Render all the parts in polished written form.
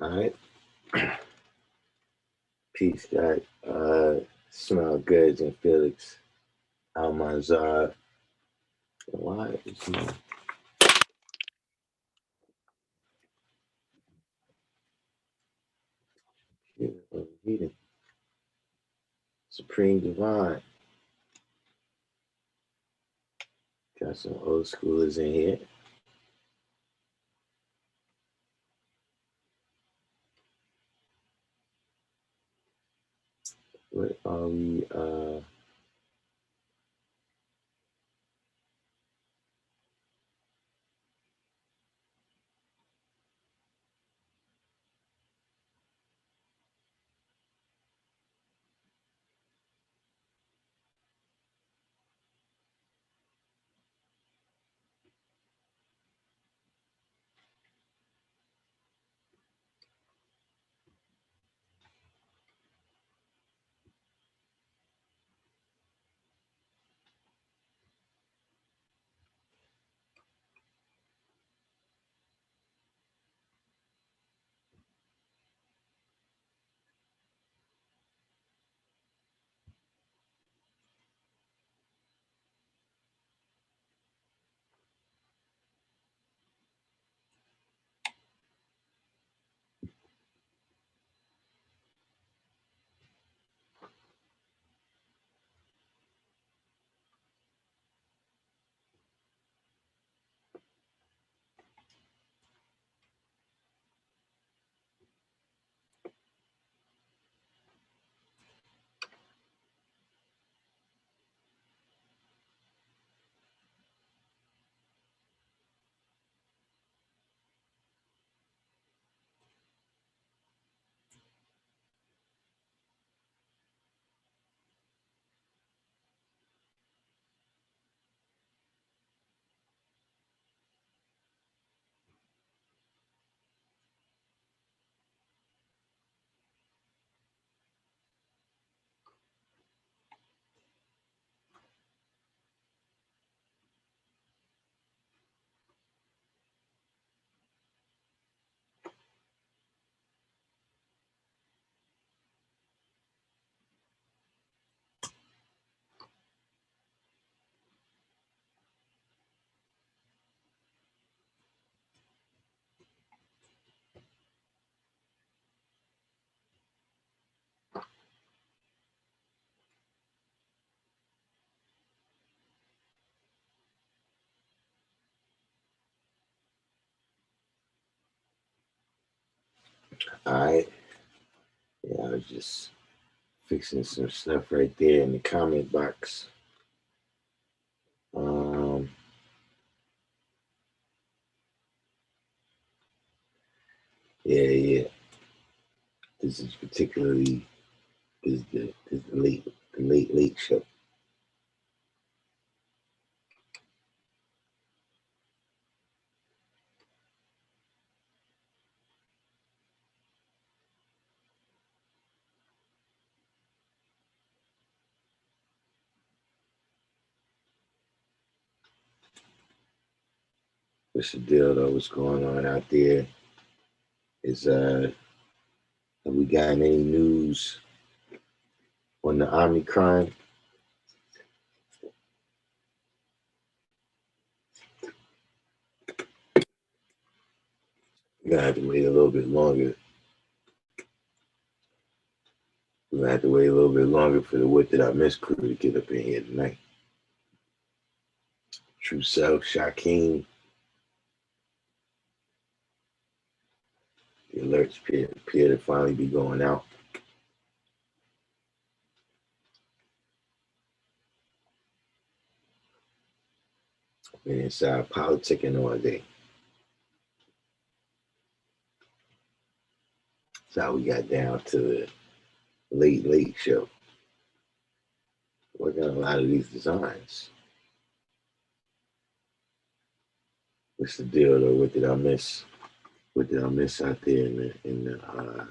All right. Peace, God. Smell goods and Felix Almanzar. Why is my computer overheating? Supreme Divine. Got some old schoolers in here. What are we? All right. Yeah, I was just fixing some stuff right there in the comment box. Um, yeah. This is particularly this is the late show. What's the deal though? What's going on out there? Is have we gotten any news on the Omicron? We're gonna have to wait a little bit longer. We're gonna have to wait a little bit longer for the What Did I Miss crew to get up in here tonight. True Self, Shaquem, the alerts appear to finally be going out. Been inside politicking all day. That's how we got down to the late show. Working on a lot of these designs. What's the deal though? What did I miss? What did I miss out there in the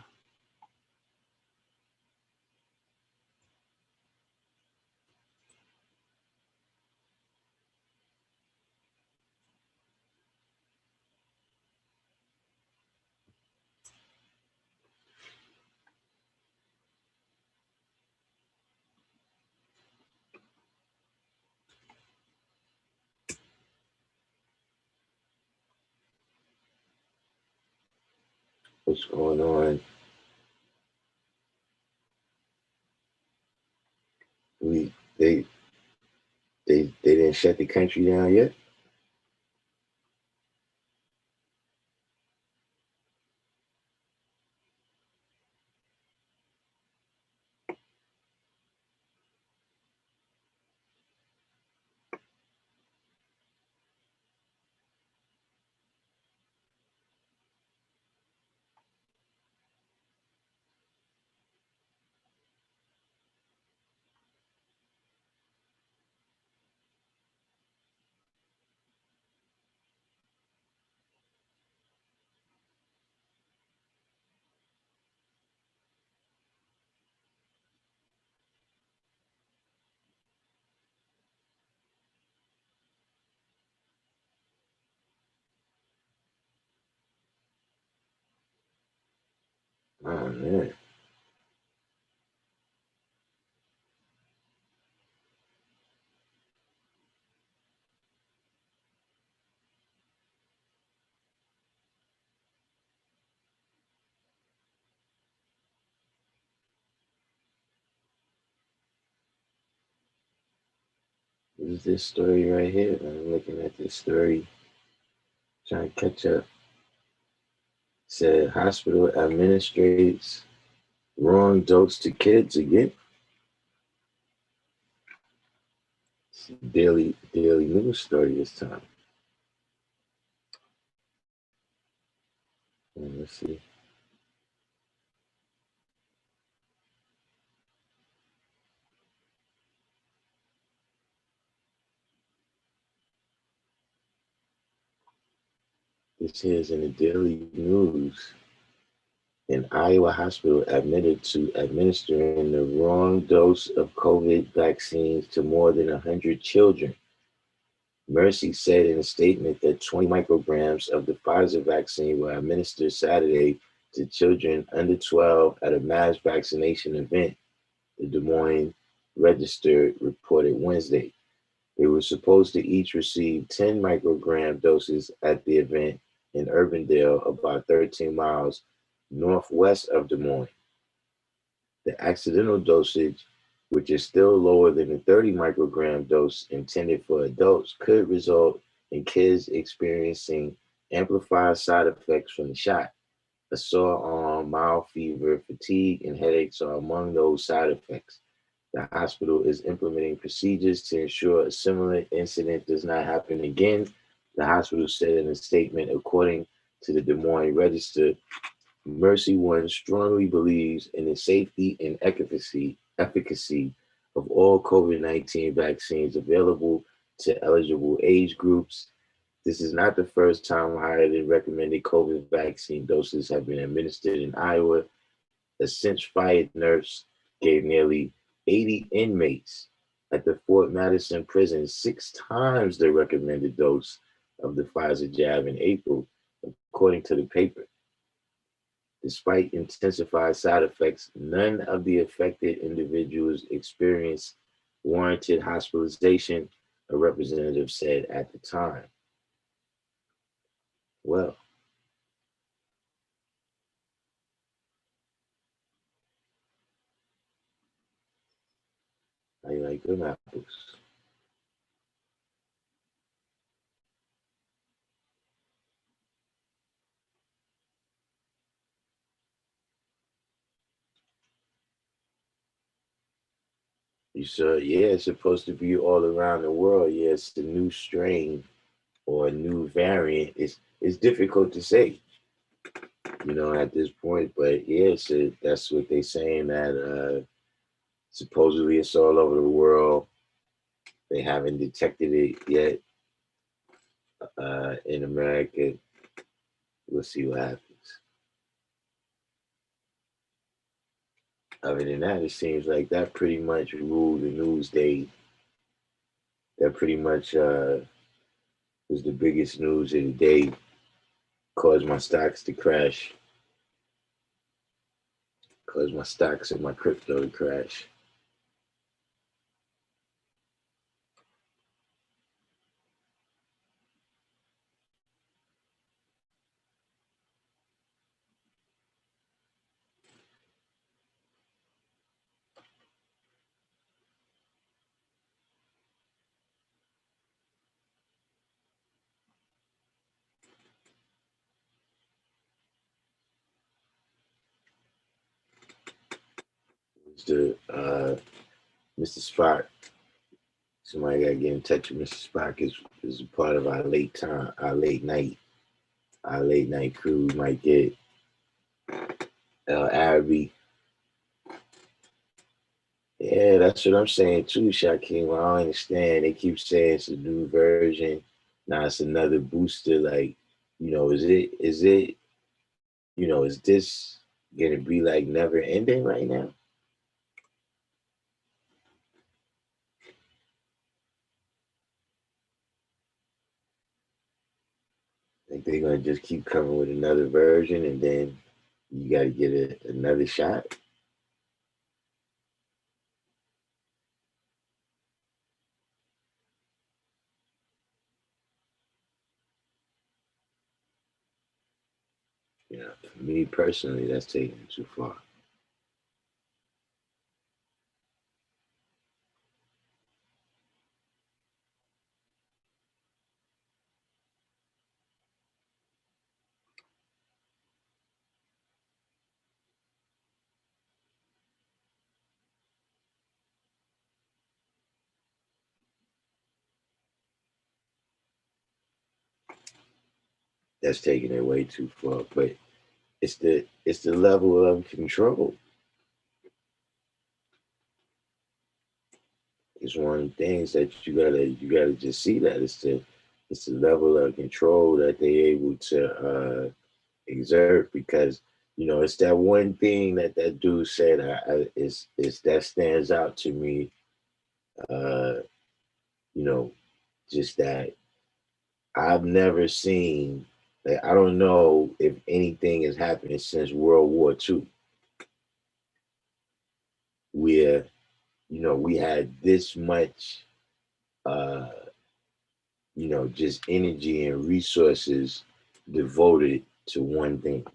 what's going on. We they didn't shut the country down yet. Oh man, this is this story right here. I'm looking at this story, trying to catch up. Said hospital administrates wrong dose to kids again. Daily news story this time. Let's see. This here is in the daily news. An Iowa hospital admitted to administering the wrong dose of COVID vaccines to more than 100 children. Mercy said in a statement that 20 micrograms of the Pfizer vaccine were administered Saturday to children under 12 at a mass vaccination event, the Des Moines Register reported Wednesday. They were supposed to each receive 10 microgram doses at the event in Urbandale, about 13 miles northwest of Des Moines. The accidental dosage, which is still lower than the 30 microgram dose intended for adults, could result in kids experiencing amplified side effects from the shot. A sore arm, mild fever, fatigue, and headaches are among those side effects. The hospital is implementing procedures to ensure a similar incident does not happen again, the hospital said in a statement, according to the Des Moines Register. Mercy One strongly believes in the safety and efficacy of all COVID-19 vaccines available to eligible age groups. This is not the first time higher than recommended COVID vaccine doses have been administered in Iowa. A since-fired nurse gave nearly 80 inmates at the Fort Madison prison 6 times the recommended dose of the Pfizer jab in April, according to the paper. Despite intensified side effects, none of the affected individuals experienced warranted hospitalization, a representative said at the time. Well, I like them apples. You saw, yeah, it's supposed to be all around the world. Yeah, it's the new strain or a new variant. It's difficult to say, at this point. But yeah, so that's what they're saying that supposedly it's all over the world. They haven't detected it yet in America. We'll see what happens. Other than that, it seems like that pretty much ruled the news day. That pretty much was the biggest news of the day. Caused my stocks to crash. Caused my stocks and my crypto to crash. Mr. Spock. Somebody got to get in touch with Mr. Spock. Is a part of our late night crew. Might get Arabi. Yeah, that's what I'm saying too, Shaquem. I don't understand. They keep saying it's a new version. Now it's another booster. Like, is this gonna be like never ending right now? Like they're gonna just keep coming with another version and then you gotta get another shot? For me personally, that's taking it too far. That's taking it way too far. But it's the level of control. It's one of the things that you gotta just see that it's the level of control that they're able to exert because it's that one thing that dude said is that stands out to me. Uh, you know, just that I've never seen. Like, I don't know if anything has happened since World War II where we had this much uh just energy and resources devoted to one thing.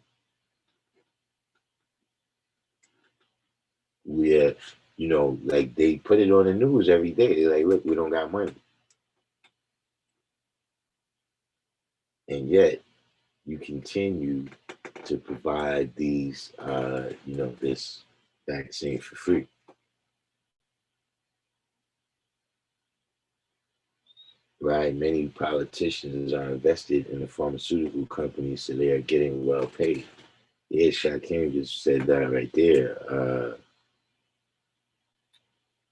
Where, like they put it on the news every day. They're like, look, we don't got money. And yet you continue to provide this vaccine for free. Right? Many politicians are invested in the pharmaceutical companies, so they are getting well paid. Yeah, Shaquem just said that right there.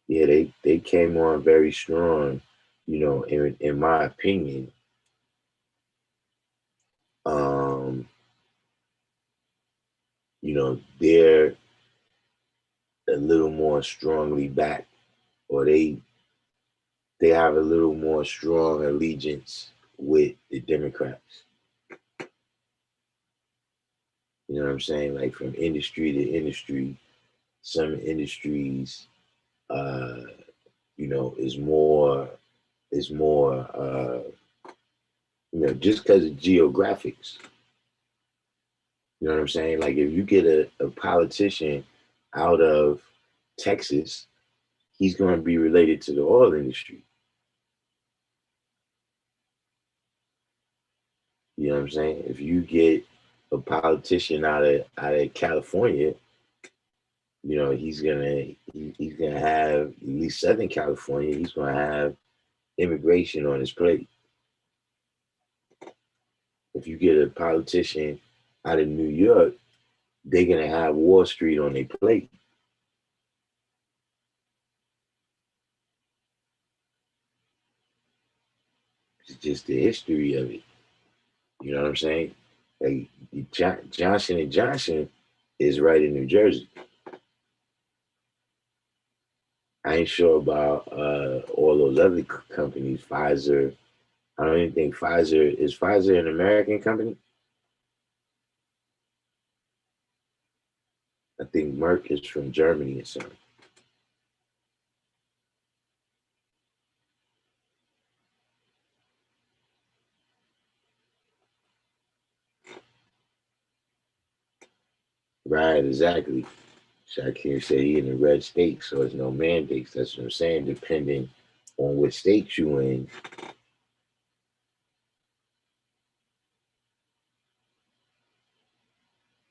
Yeah, they came on very strong. In my opinion, um, they're a little more strongly backed, or they have a little more strong allegiance with the Democrats. You know what I'm saying? Like from industry to industry, some industries, uh, is more, just because of geographics. You know what I'm saying? Like if you get a politician out of Texas, he's going to be related to the oil industry. You know what I'm saying? If you get a politician out of California, he's gonna have at least Southern California. He's gonna have immigration on his plate. If you get a politician out of New York, they're gonna have Wall Street on their plate. It's just the history of it. You know what I'm saying? Like Johnson and Johnson is right in New Jersey. I ain't sure about all those other companies. Pfizer. I don't even think Pfizer an American company. I think Merck is from Germany or something. Right, exactly. Shakir said he in the red state, so there's no mandates. That's what I'm saying. Depending on what state you in,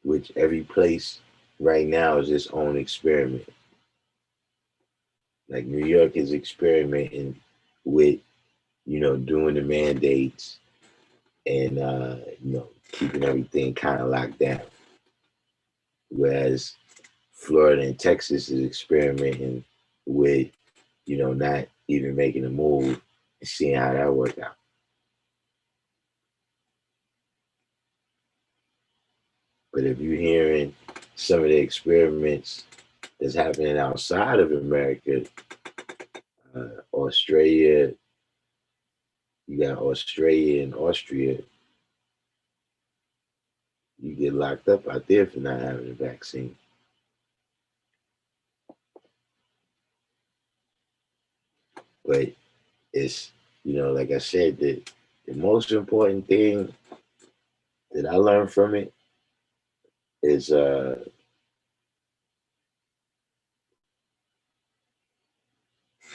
which every place right now is its own experiment. Like New York is experimenting with, doing the mandates and, keeping everything kind of locked down. Whereas Florida and Texas is experimenting with, not even making a move and seeing how that works out. But if you're hearing some of the experiments that's happening outside of America, Australia, you got Australia and Austria, you get locked up out there for not having a vaccine. But it's, like I said, the most important thing that I learned from it is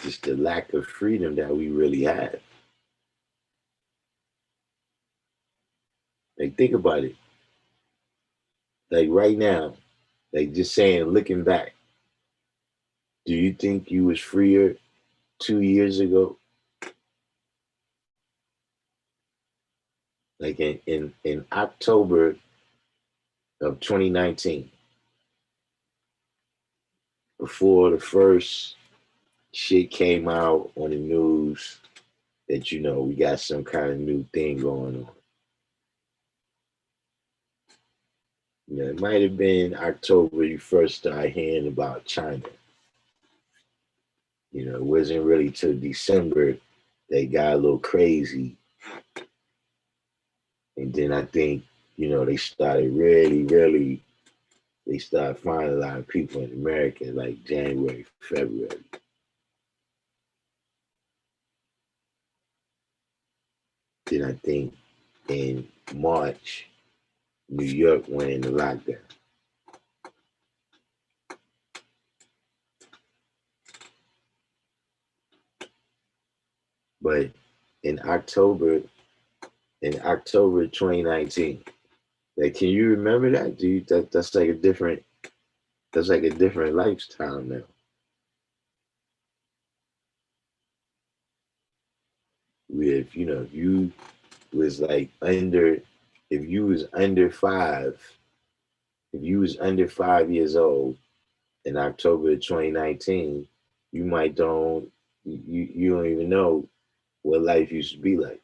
just the lack of freedom that we really have. Like, think about it. Like, right now, like, just saying, looking back, do you think you was freer 2 years ago? Like, in October of 2019, before the first shit came out on the news that, we got some kind of new thing going on. It might have been October you first started hearing about China. It wasn't really till December they got a little crazy. And then I think, they started they started finding a lot of people in America like January, February. Then I think in March, New York went into lockdown. But in October 2019, like, can you remember that? That's like a different lifestyle now. If you was like under, if you was under 5 years old in October 2019, you might you don't even know what life used to be like.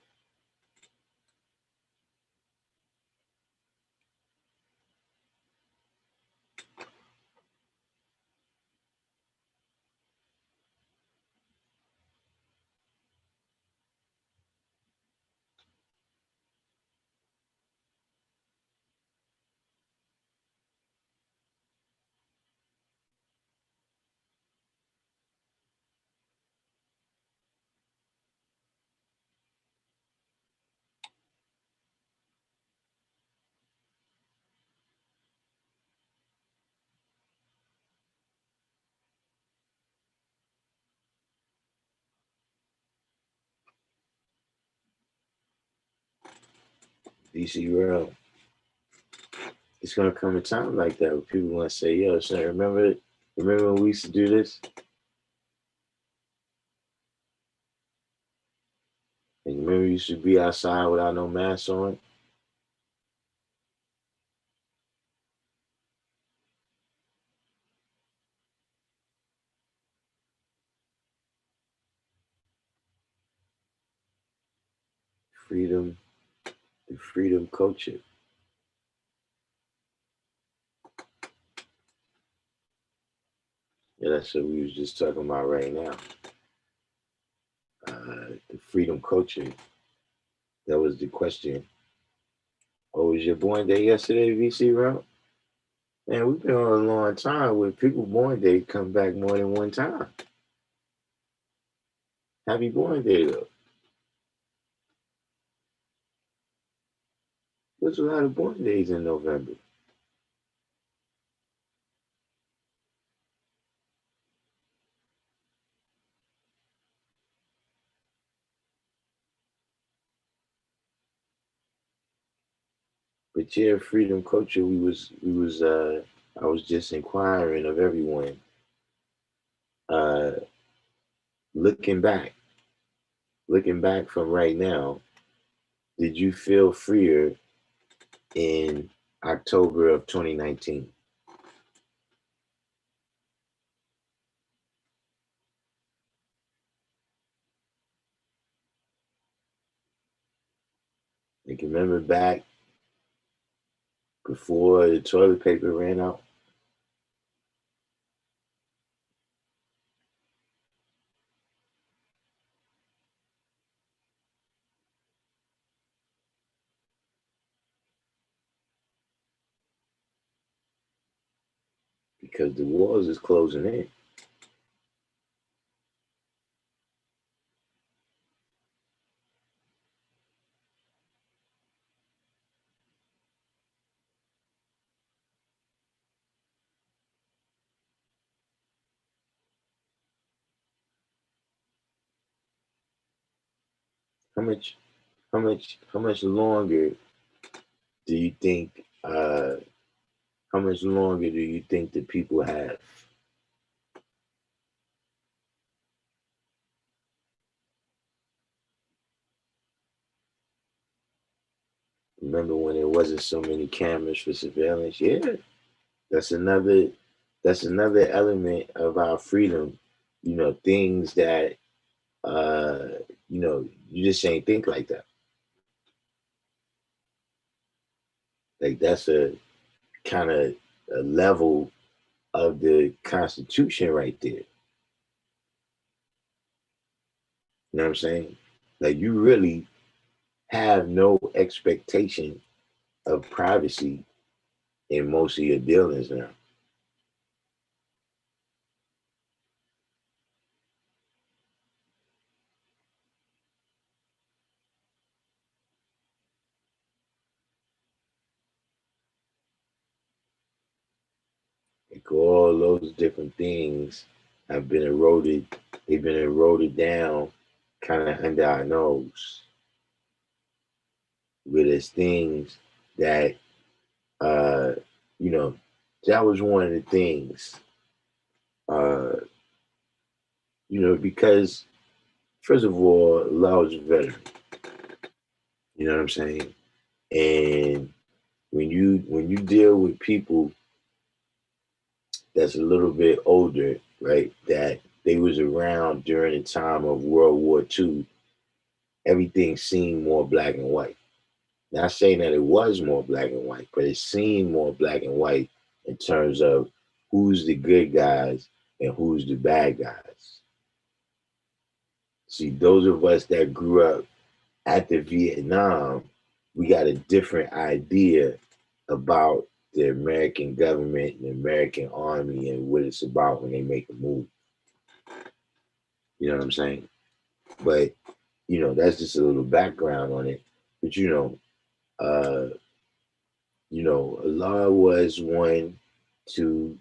DC World, it's gonna come a time like that where people want to say, "Yo, son, remember when we used to do this? And remember you used to be outside without no mask on?" Freedom, the freedom culture. Yeah, that's what we was just talking about right now. The freedom culture. That was the question. Oh, was your born day yesterday, VC Route? Man, we've been on a long time where people born day come back more than one time. Happy born day though. There's a lot of born days in November. But yeah, freedom culture, I was just inquiring of everyone. Uh looking back, from right now, did you feel freer in October of 2019? You can remember back before the toilet paper ran out? Because the walls is closing in. How much how much longer do you think how much longer do you think the people have? Remember when there wasn't so many cameras for surveillance? Yeah. That's another element of our freedom. Things that uh you just ain't think like that. Like that's a kind of a level of the Constitution right there. You know what I'm saying? Like you really have no expectation of privacy in most of your dealings now. Like all those different things have been eroded. They've been eroded down kind of under our nose. Where there's things that uh you know that was one of the things uh because first of all, Allah was a veteran. You know what I'm saying? And when you deal with people that's a little bit older, right? That they was around during the time of World War II, everything seemed more black and white. Not saying that it was more black and white, but it seemed more black and white in terms of who's the good guys and who's the bad guys. See, those of us that grew up after Vietnam, we got a different idea about the American government and the American army and what it's about when they make a move. You know what I'm saying? But that's just a little background on it. But uh, Allah was one to,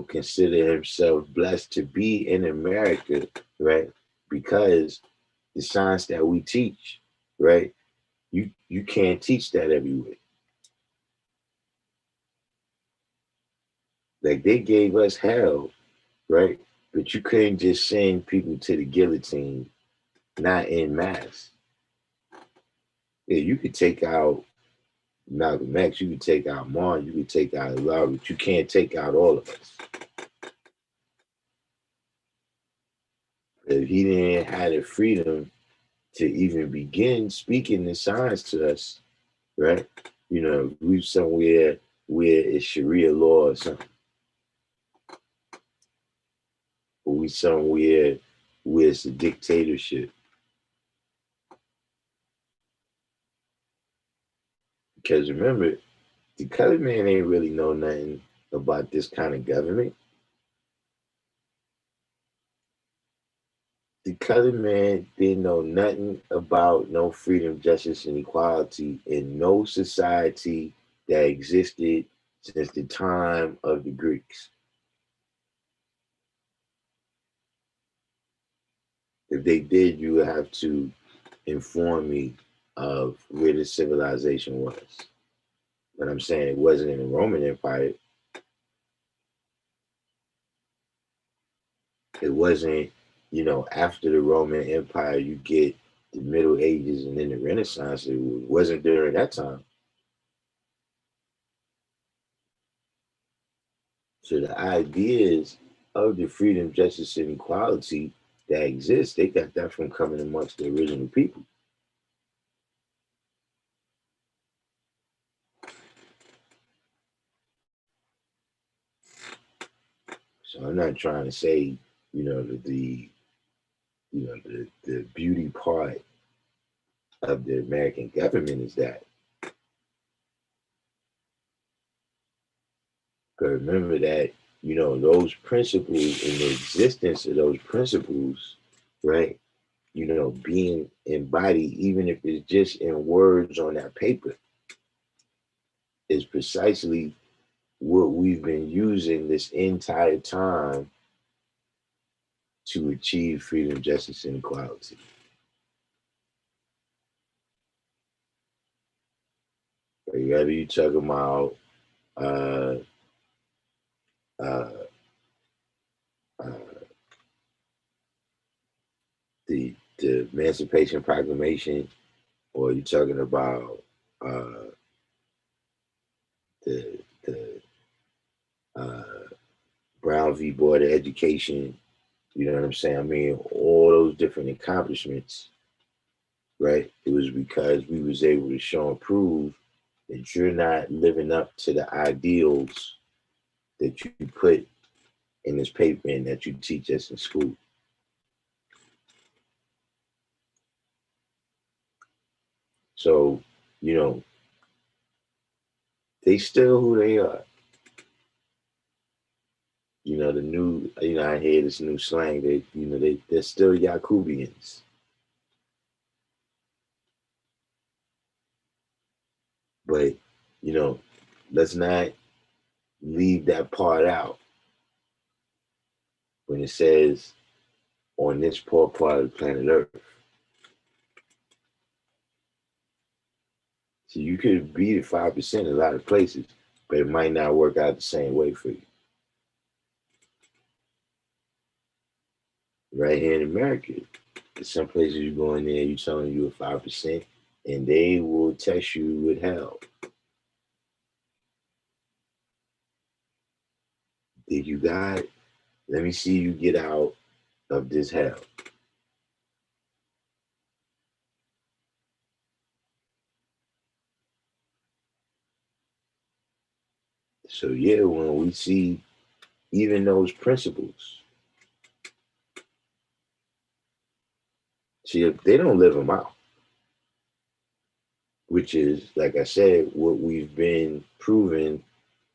consider himself blessed to be in America, right? Because the science that we teach, right? You can't teach that everywhere. Like they gave us hell, right? But you couldn't just send people to the guillotine, not in mass. Yeah, you could take out Malcolm X, you could take out Martin, you could take out Allah, but you can't take out all of us. If he didn't have the freedom to even begin speaking the science to us, right? We somewhere where it's Sharia law or something, or we somewhere where it's a dictatorship. Because remember, the colored man ain't really know nothing about this kind of government. The colored man didn't know nothing about no freedom, justice, and equality in no society that existed since the time of the Greeks. If they did, you would have to inform me of where the civilization was. But I'm saying it wasn't in the Roman Empire. It wasn't you know, after the Roman Empire, you get the Middle Ages and then the Renaissance. It wasn't during that time. So the ideas of the freedom, justice, and equality that exist, they got that from coming amongst the original people. So I'm not trying to say, you know, the beauty part of the American government is that. But remember that, you know, those principles and the existence of those principles, right? You know, being embodied, even if it's just in words on that paper, is precisely what we've been using this entire time to achieve freedom, justice, and equality. Whether you talk about uh, uh, uh, the Emancipation Proclamation, or you're talking about the Brown v. Board of Education, you know what I'm saying? I mean, all those different accomplishments, right? It was because we was able to show and prove that you're not living up to the ideals that you put in this paper and that you teach us in school. So, you know, they still who they are. You know, the new, you know, I hear this new slang. They, you know, they're still Yakubians. But, you know, let's not leave that part out when it says on this poor part of the planet Earth. So you could be the 5% in a lot of places, but it might not work out the same way for you. Right here in America, some places you go in there, you telling you a 5%, and they will test you with hell. Did you got? Let me see you get out of this hell. So yeah, when we see even those principles, see if they don't live them out, which is like I said, what we've been proving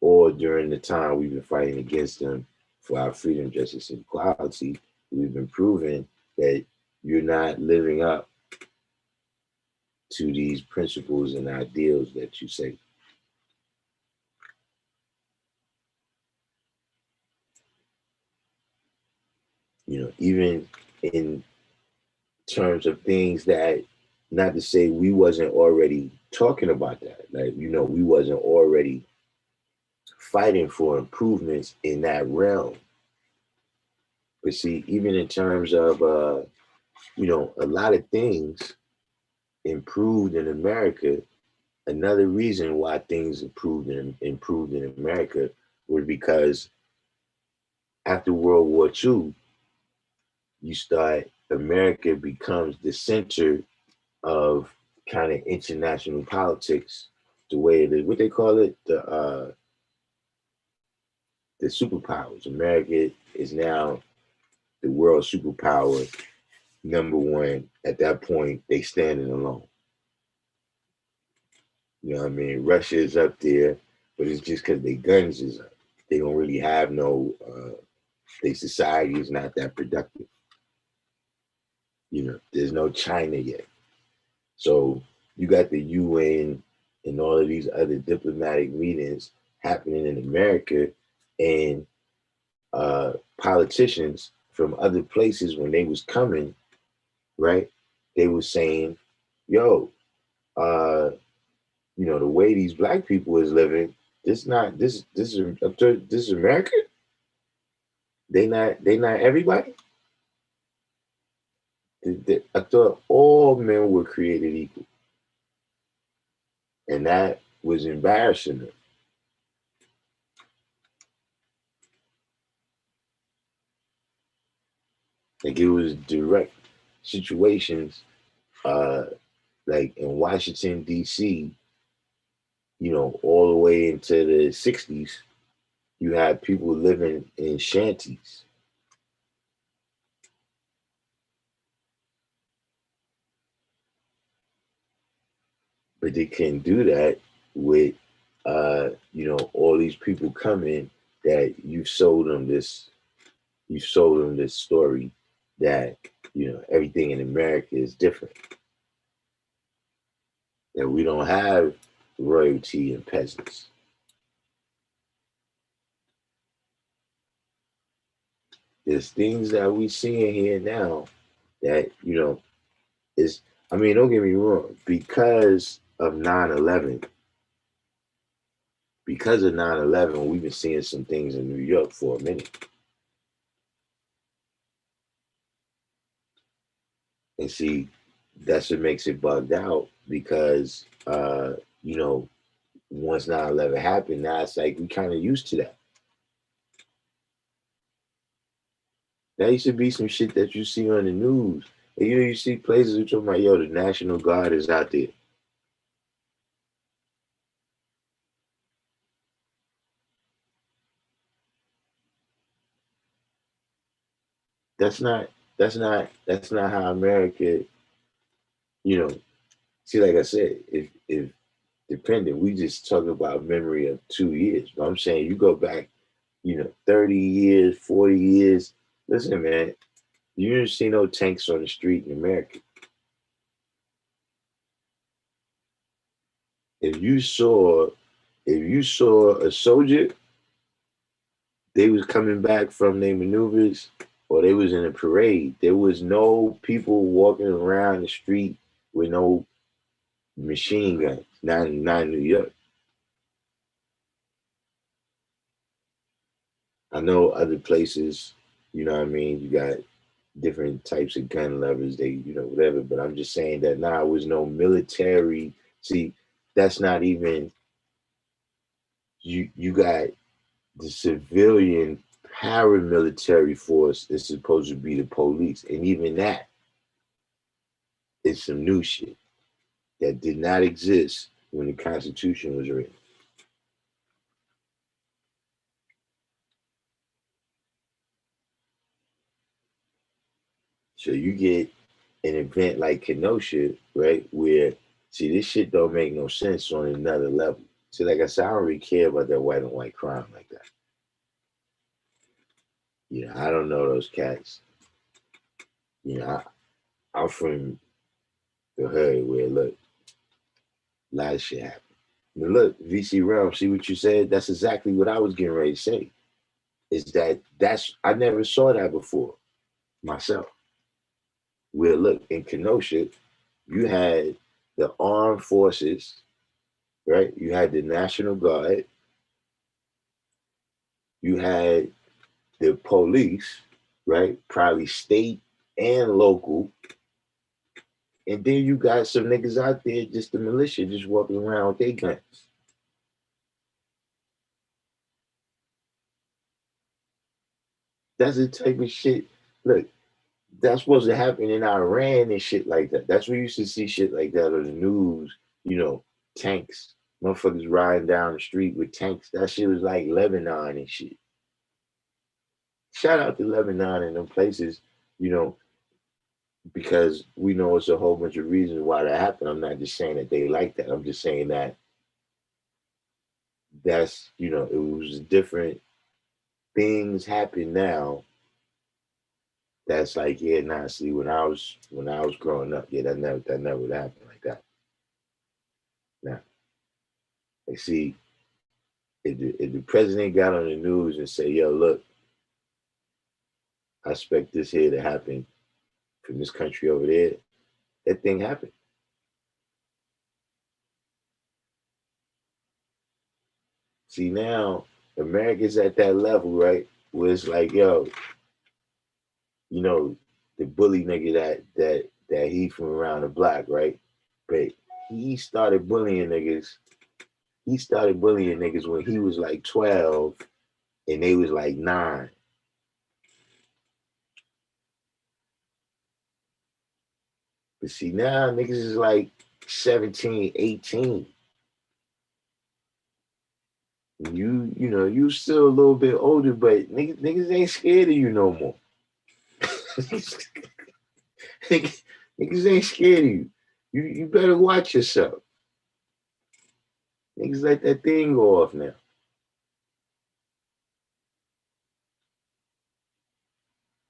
or during the time we've been fighting against them for our freedom, justice, and equality, we've been proving that you're not living up to these principles and ideals that you say. You know, even in terms of things that, not to say we wasn't already talking about that, like, you know, we wasn't already fighting for improvements in that realm. But see, even in terms of, you know, a lot of things improved in America. Another reason why things improved in America was because after World War II, you start America becomes the center of kind of international politics, the way it is. What they call it, the superpowers. America is now the world superpower number one. At that point, they standing alone. You know what I mean? Russia is up there, but it's just because their guns is up. They don't really have no. Their society is not that productive. You know, there's no China yet. So you got the UN and all of these other diplomatic meetings happening in America, and politicians from other places when they was coming, right? They was saying, "Yo, uh, you know, the way these black people is living, this is America. They not everybody." I thought all men were created equal, and that was embarrassing them. Like it was direct situations, uh, like in Washington D.C. All the way into the '60s, you had people living in shanties, but they couldn't do that with, all these people coming that you sold them this story that everything in America is different, that we don't have royalty and peasants. There's things that we seeing here now that is. I mean, don't get me wrong. Because of 9/11, we've been seeing some things in New York for a minute, and see, that's what makes it bugged out because once 9/11 happened, now it's like we kind of used to that. That used to be some shit that you see on the news. And, you see places who talking about, yo, the National Guard is out there. That's not that's not how America, you know, see, like I said, if depending, we just talk about memory of 2 years. But I'm saying you go back, 30 years, 40 years. Listen, man, you didn't see no tanks on the street in America. If you saw a soldier, they was coming back from their maneuvers or they was in a parade. There was no people walking around the street with no machine guns. Not in New York. I know other places, what I mean, you got different types of gun lovers, they, whatever, but I'm just saying that now was no military. See, that's not even you got the civilian paramilitary force is supposed to be the police. And even that is some new shit that did not exist when the Constitution was written. So you get an event like Kenosha, right? Where, see, this shit don't make no sense on another level. See, like I said, I don't really care about that white on white crime like that. I don't know those cats. I'm from the hood where, look, a lot of shit happen. But look, VC Realm, see what you said? That's exactly what I was getting ready to say. Is that's I never saw that before myself. Where, look, in Kenosha, you had the armed forces, right? You had the National Guard, you had the police, right? Probably state and local. And then you got some niggas out there, just the militia, just walking around with their guns. That's the type of shit. Look, that's supposed to happen in Iran and shit like that. That's where you used to see shit like that on the news, tanks. Motherfuckers riding down the street with tanks. That shit was like Lebanon and shit. Shout out to Lebanon and them places, you know, because we know it's a whole bunch of reasons why that happened. I'm not just saying that they like that. I'm just saying that it was different things happen now. That's like, yeah, nah, see, when I was growing up, yeah, that never would happen like that. Now, like, see, if the president got on the news and say, yo, look, I expect this here to happen from this country over there, that thing happened. See, now America's at that level, right? Where it's like, yo, you know, the bully nigga that he from around the block, right? But he started bullying niggas. He started bullying niggas when he was like 12 and they was like 9. But see, now niggas is like 17, 18. You know, you still a little bit older, but niggas ain't scared of you no more. Niggas ain't scared of you. You better watch yourself. Niggas let that thing go off now.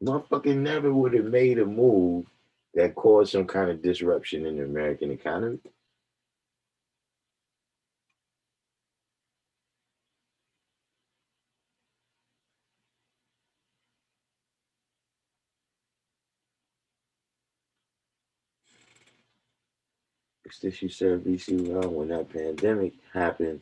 Motherfucking never would have made a move that caused some kind of disruption in the American economy. It's this you said, VC, when that pandemic happened,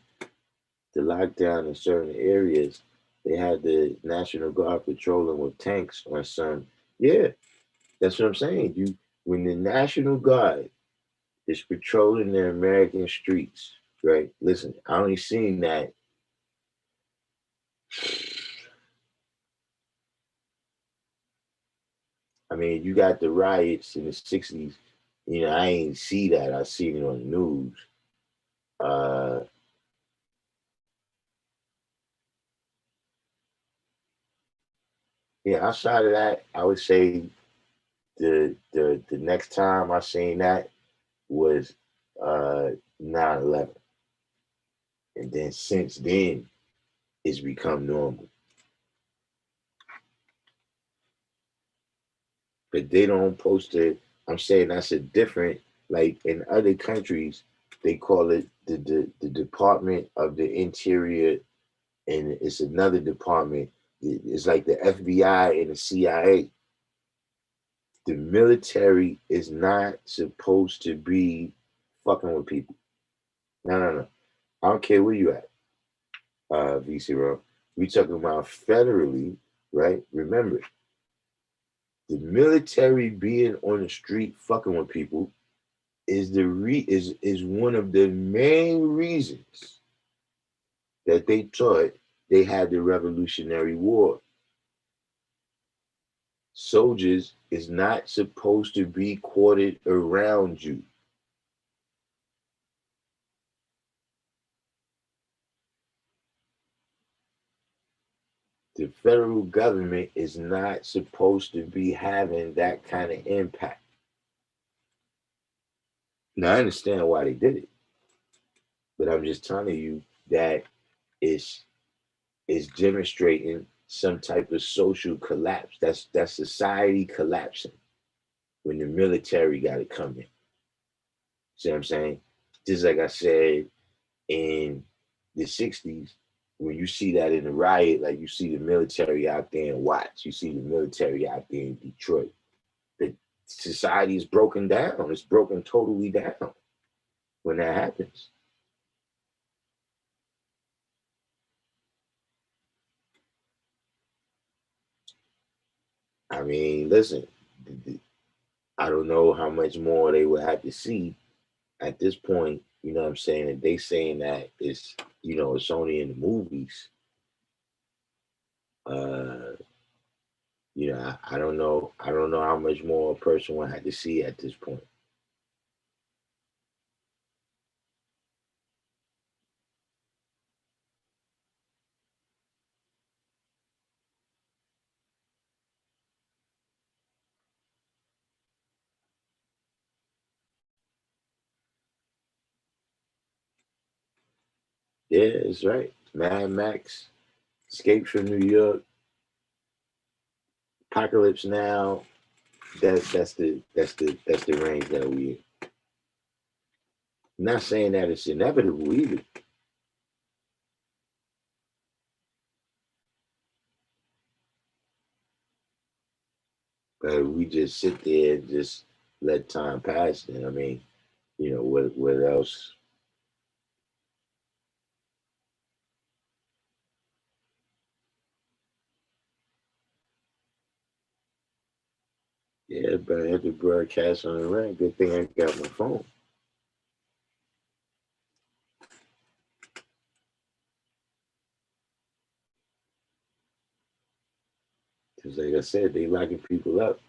the lockdown in certain areas, they had the National Guard patrolling with tanks on some. Yeah, that's what I'm saying. When the National Guard is patrolling the American streets, right? Listen, I only seen that. I mean, you got the riots in the '60s. You know, I ain't see that. I seen it on the news. Uh, yeah, outside of that, I would say the next time I seen that was 9/11, and then since then it's become normal. But they don't post it. I'm saying that's a different, like in other countries, they call it the Department of the Interior, and it's another department. It's like the FBI and the CIA. The military is not supposed to be fucking with people. No, no, no. I don't care where you at, VC Row. We talking about federally, right? Remember, the military being on the street fucking with people is one of the main reasons that they thought they had the Revolutionary War. Soldiers is not supposed to be quartered around you. The federal government is not supposed to be having that kind of impact. Now I understand why they did it, but I'm just telling you that it's demonstrating some type of social collapse. That's society collapsing when the military got to come in. See what I'm saying? Just like I said in the '60s, when you see that in the riot, like you see the military out there in Watts, you see the military out there in Detroit. The society is broken down. It's broken totally down when that happens. I mean, listen, I don't know how much more they would have to see at this point. You know what I'm saying? If they saying that it's, it's only in the movies. Uh, I don't know. I don't know how much more a person will have to see at this point. Yeah, it's right. Mad Max, Escape from New York, Apocalypse Now. That's the range that we in. Not saying that it's inevitable either, but we just sit there and just let time pass. Then I mean, what else? Yeah, but I had to broadcast on the rant. Good thing I got my phone. Because like I said, they locking people up.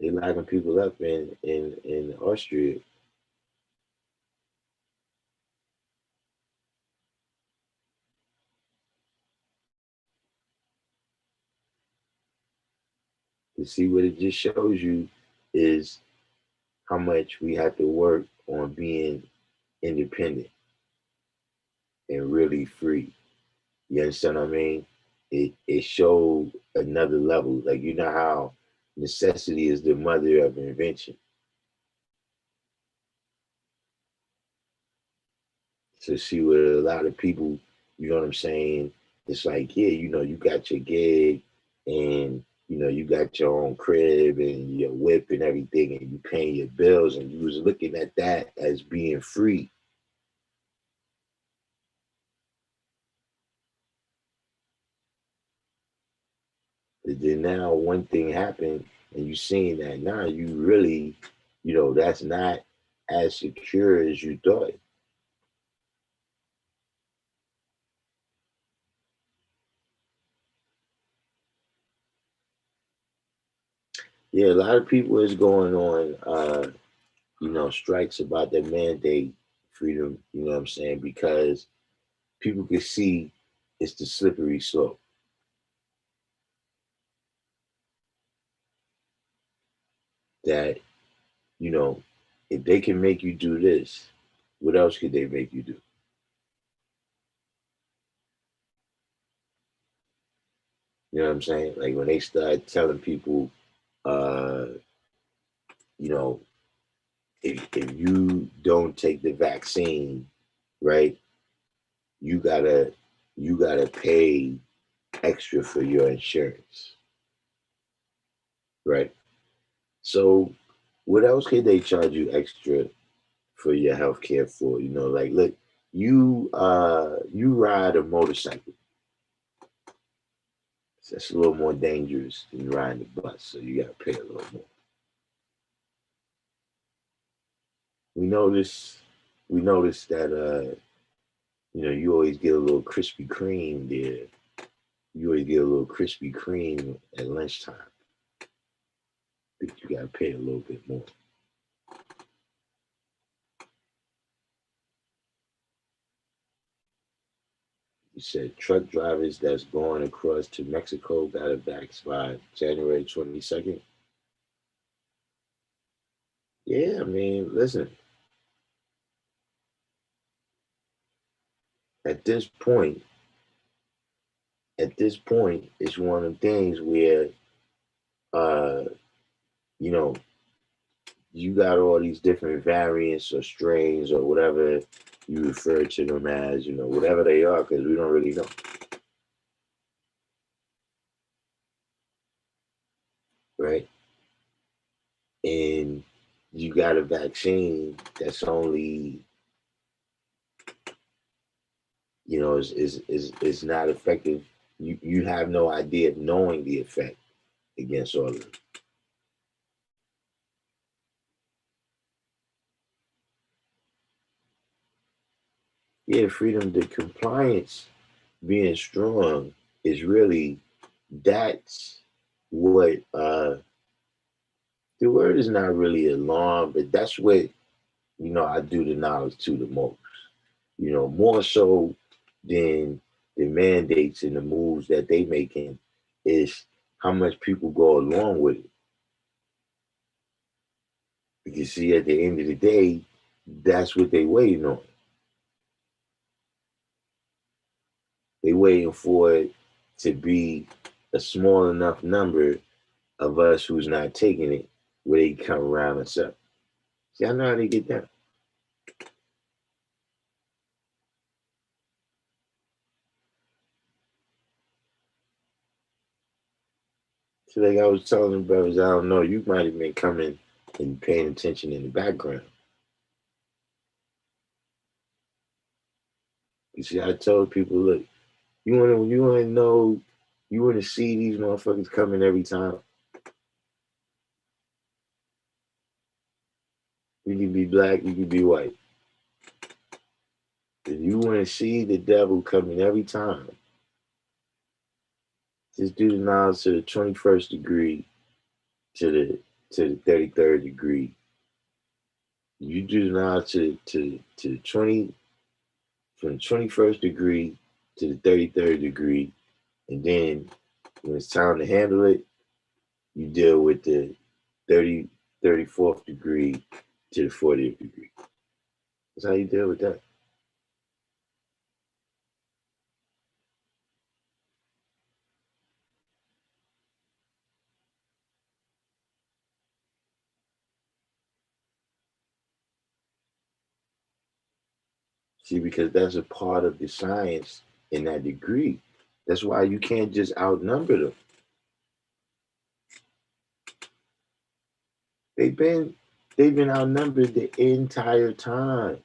They locking people up in Austria. To see what it just shows you is how much we have to work on being independent and really free. You understand what I mean? It showed another level. Like you know how necessity is the mother of invention. To see what a lot of people, you know what I'm saying? It's like, yeah, you got your gig and you got your own crib and your whip and everything and you paying your bills and you was looking at that as being free. But then now one thing happened and you seeing that now you really, that's not as secure as you thought. Yeah, a lot of people is going on strikes about the mandate freedom, you know what I'm saying? Because people can see it's the slippery slope that, you know, if they can make you do this, what else could they make you do? You know what I'm saying? Like when they start telling people, uh, you know, if you don't take the vaccine, right, you gotta you gotta pay extra for your insurance, right? So what else could they charge you extra for your health care for? Like look, you ride a motorcycle. So that's a little more dangerous than riding the bus, so you gotta pay a little more. We notice we notice that you always get a little Krispy Kreme there. You always get a little Krispy Kreme at lunchtime. But you gotta pay a little bit more. You said truck drivers that's going across to Mexico got a vax by January 22nd. Yeah, I mean, listen, at this point, it's one of the things where uh, you know, you got all these different variants or strains or whatever you refer to them as, whatever they are, because we don't really know, right? And you got a vaccine that's only, is not effective. You have no idea of knowing the effect against all of them. Yeah, freedom, the compliance being strong is really that's what the word is not really alarm, but that's what I do the knowledge to the most. More so than the mandates and the moves that they making is how much people go along with it. Because see, at the end of the day, that's what they waiting on. They waiting for it to be a small enough number of us who's not taking it where they come around and say, see, I know how they get down. So like I was telling the brothers, I don't know, you might have been coming and paying attention in the background. You see, I told people, look, you wanna know, you wanna see these motherfuckers coming every time. black, you could be white. If you want to see the devil coming every time, just do the knowledge to the 21st degree to the 33rd degree. You do the knowledge to 20 from the 21st degree to the 33rd degree, and then when it's time to handle it, you deal with the 34th degree to the 40th degree. That's how you deal with that. See, because that's a part of the science in that degree. That's why you can't just outnumber them. They've been outnumbered the entire time.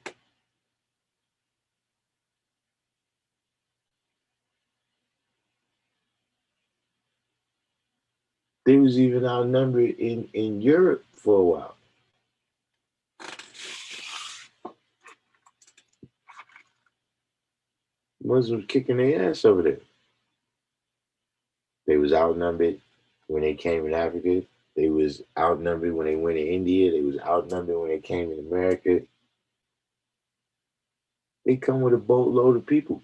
They was even outnumbered in Europe for a while. Muslims kicking their ass over there. They was outnumbered when they came in Africa. They was outnumbered when they went to India. They was outnumbered when they came in America. They come with a boatload of people.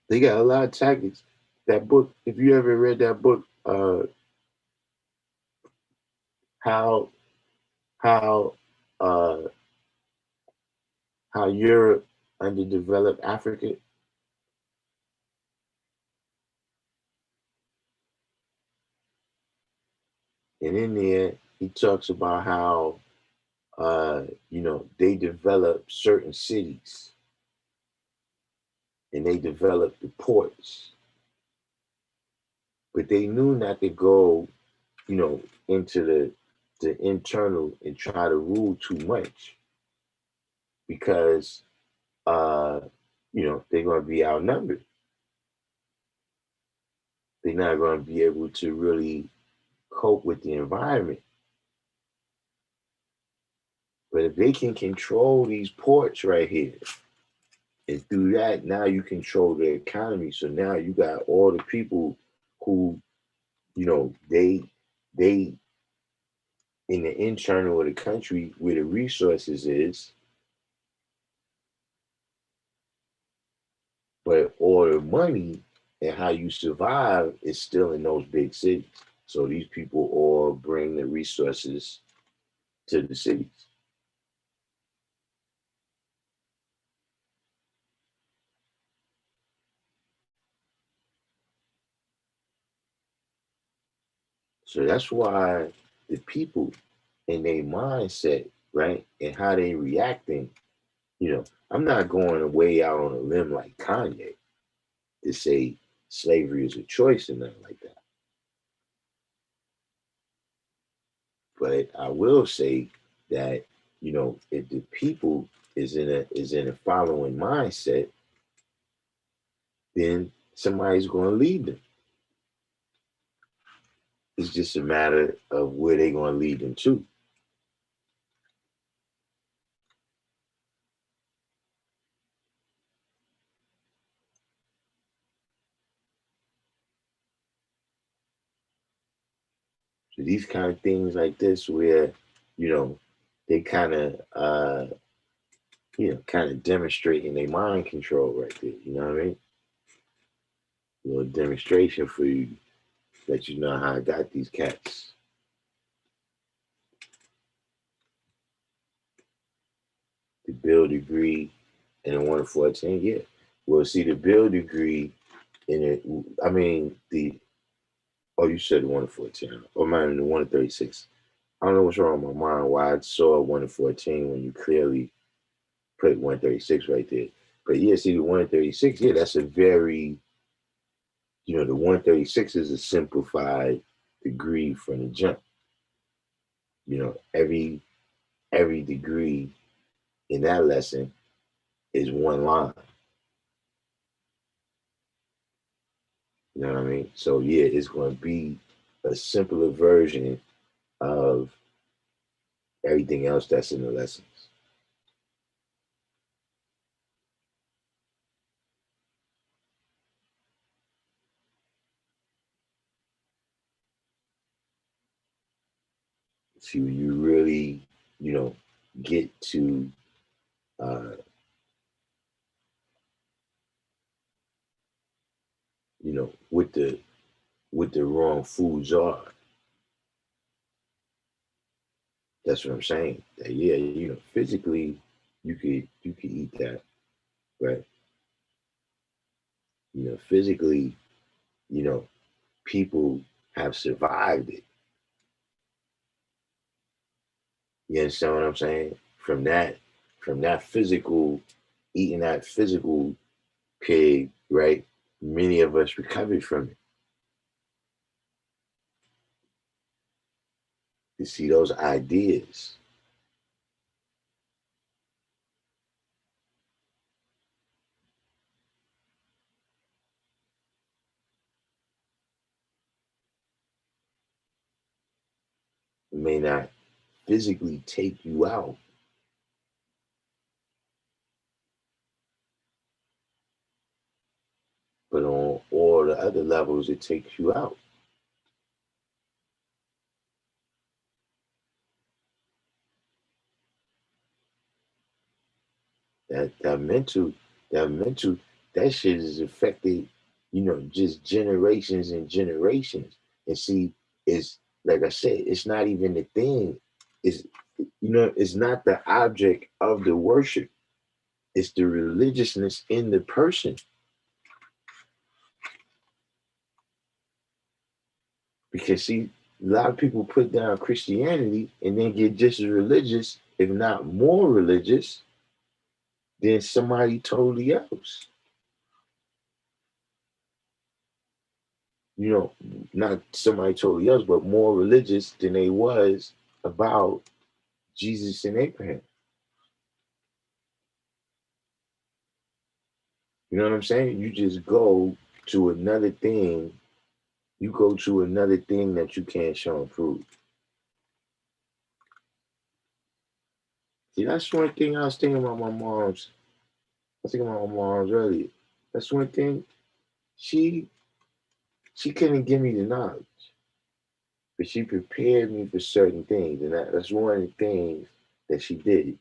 They got a lot of tactics. That book, if you ever read that book, how how uh, how Europe underdeveloped Africa, and in there he talks about how they developed certain cities and they developed the ports, but they knew not to go, into the internal and try to rule too much because they're going to be outnumbered. They're not going to be able to really cope with the environment. But if they can control these ports right here, and through that, now you control the economy. So now you got all the people who, they in the internal of the country where the resources is, but all the money and how you survive is still in those big cities. So these people all bring the resources to the cities. So that's why the people in their mindset, right, and how they reacting, I'm not going way out on a limb like Kanye to say slavery is a choice and nothing like that. But I will say that, if the people is in a following mindset, then somebody's going to lead them. It's just a matter of where they're going to lead them to. So these kind of things like this, where they kind of demonstrating their mind control right there. You know what I mean? A little demonstration for you, let you know how I got these cats. The Bill degree and the 1 to 14, yeah. Well, see, the Bill degree in it, I mean, oh, you said the 1 to 14, or mine, the 1 to 36. I don't know what's wrong with my mind, why I saw 1 to 14 when you clearly put 136 right there. But yeah, see, the 136, yeah, that's a very, the 136 is a simplified degree from the jump. Every degree in that lesson is one line. You know what I mean? So yeah, it's going to be a simpler version of everything else that's in the lessons. So you really, get to, uh, what the wrong foods are. That's what I'm saying. That, yeah, physically, you could eat that, right? Physically, you know, people have survived it. You understand what I'm saying? From that physical, eating that physical pig, right? Many of us recovered from it. You see those ideas. May not physically take you out, but on all the other levels, it takes you out. That mental, that shit is affected, just generations and generations. And see, it's like I said, it's not even the thing. It's it's not the object of the worship. It's the religiousness in the person. Because see, a lot of people put down Christianity and then get just as religious, if not more religious, than somebody totally else. you know, Not somebody totally else, but more religious than they was about Jesus and Abraham. You know what I'm saying? You just go to another thing. You go to another thing that you can't show and prove. See, that's one thing I was thinking about my mom's. I was thinking about my mom's earlier. That's one thing. She she couldn't give me the knowledge, but she prepared me for certain things, and that's one of the things that she did.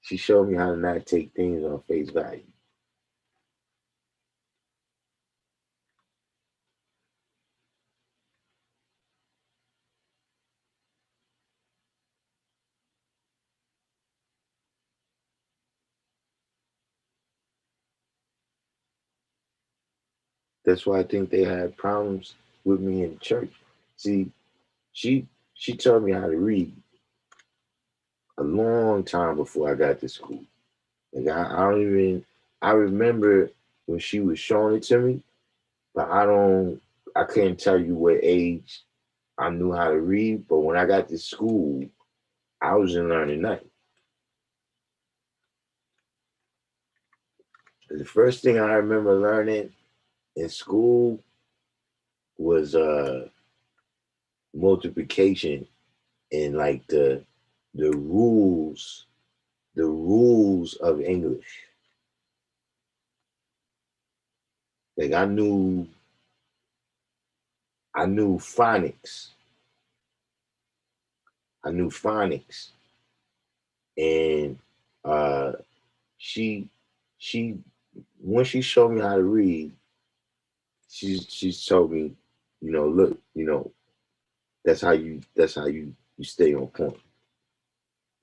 She showed me how to not take things on face value. That's why I think they had problems with me in church. See, she she taught me how to read a long time before I got to school. Like I don't even I remember when she was showing it to me, but I couldn't tell you what age I knew how to read. But when I got to school, I was in learning nothing. The first thing I remember learning in school was multiplication and like the rules of English. Like I knew phonics. I knew phonics, and uh, she she when she showed me how to read, she's told me, look, that's how you stay on point.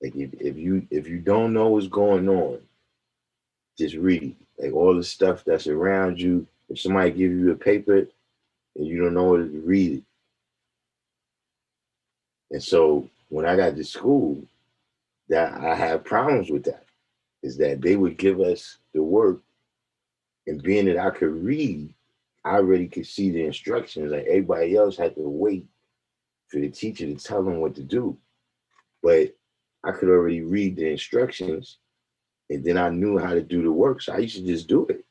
Like if you don't know what's going on, just read. Like all the stuff that's around you. If somebody give you a paper and you don't know what to read it, and so when I got to school, that I had problems with that. Is that they would give us the work, and being that I could read, I already could see the instructions. Like everybody else had to wait for the teacher to tell them what to do. But I could already read the instructions, and then I knew how to do the work. So I used to just do it.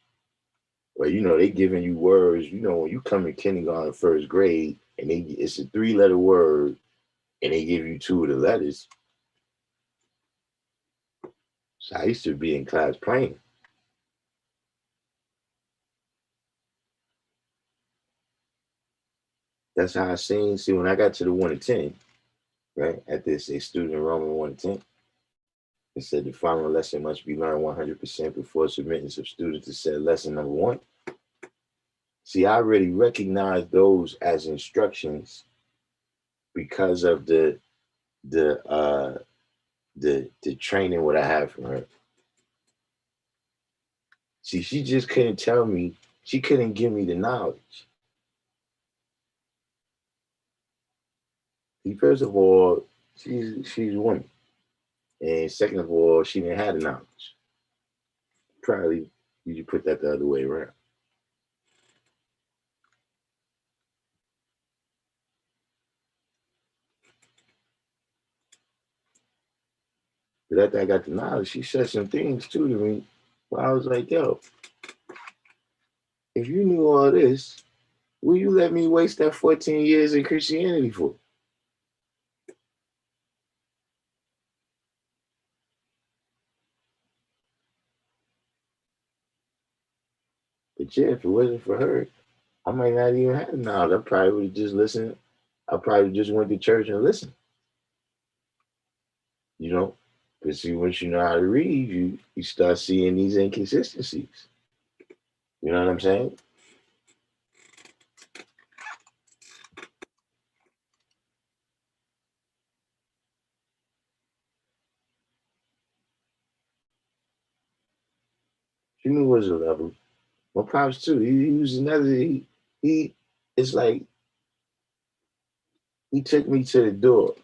But they giving you words. When you come in kindergarten, first grade, and it's a 3-letter word, and they give you 2 of the letters. So I used to be in class playing. That's how I seen. See, when I got to the 1 to 10, right, at this, a student enrollment 1 to 10, it said the following lesson must be learned 100% before submittance of students to said lesson number 1. See, I already recognize those as instructions because of the training what I had from her. See, she just couldn't tell me. She couldn't give me the knowledge. See, first of all, she's a woman, and second of all, she didn't have the knowledge. Probably you should put that the other way around. But after I got the knowledge, she said some things too to me. Where I was like, yo, if you knew all this, will you let me waste that 14 years in Christianity for? But yeah, if it wasn't for her, I might not even have knowledge. I probably would have just listened. I probably just went to church and listened. Because see, once you know how to read, you start seeing these inconsistencies. You know what I'm saying? She knew it was a level. My pops too. He was another. He. It's like he took me to the door.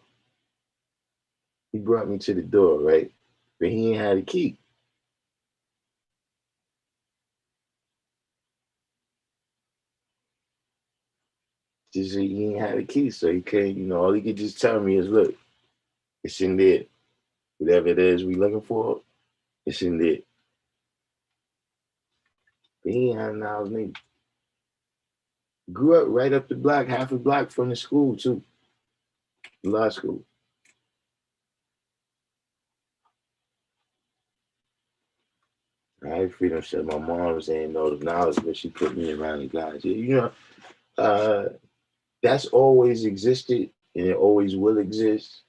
He brought me to the door, right? But he ain't had a key. Just he ain't had a key, so he can't. All he could just tell me is, "Look, it's in there. Whatever it is we looking for, it's in there." But he ain't had knowledge neither. Grew up right up the block, half a block from the school too, law school. Right, freedom said my mom saying no knowledge, but she put me around the guys. Uh, that's always existed and it always will exist.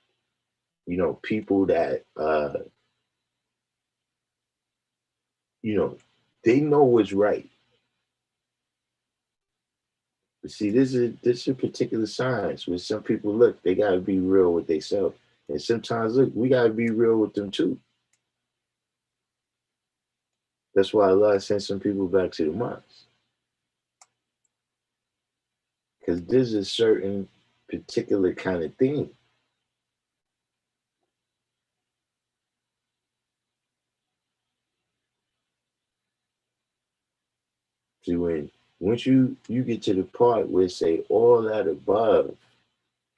People that they know what's right. But see, this is a particular science where some people look, they gotta be real with themselves. And sometimes look, we gotta be real with them too. That's why Allah sent some people back to the mosque. Because there's a certain particular kind of thing. See, once you get to the part where say all that above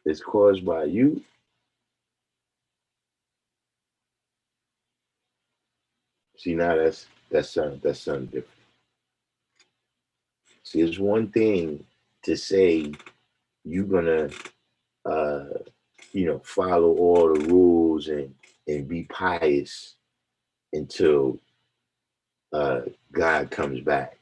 is caused by you, see now that's something different. See, it's one thing to say you're gonna follow all the rules and be pious until God comes back.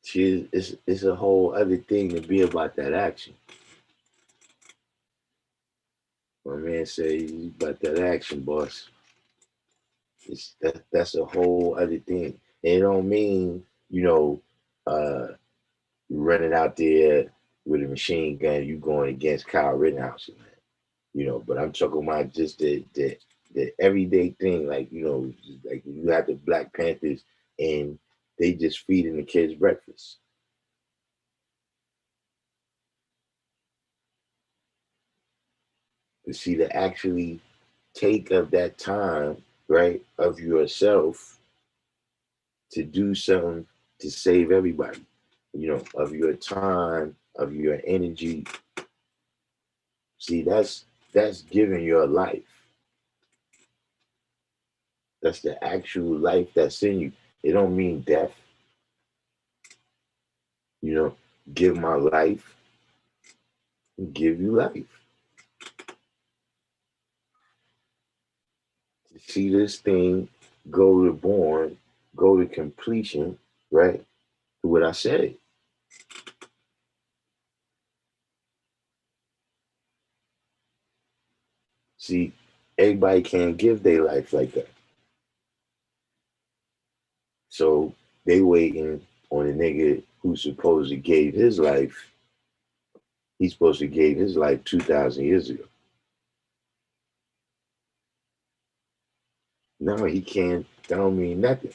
See, it's a whole other thing to be about that action. My man say about that action, boss. That's a whole other thing. And it don't mean, uh, running out there with a machine gun, you going against Kyle Rittenhouse, man. But I'm talking about just the everyday thing, like, like you have the Black Panthers and they just feeding the kids breakfast. To see to actually take of that time, right, of yourself to do something to save everybody, of your time, of your energy. See, That's giving your life. That's the actual life that's in you. It don't mean death. You know, give my life, give you life. To see this thing go to born, go to completion, right? What I said. See, everybody can't give their life like that. So they waiting on a nigga who's supposed to gave his life. He's supposed to gave his life 2,000 years ago. No, he can't. That don't mean nothing.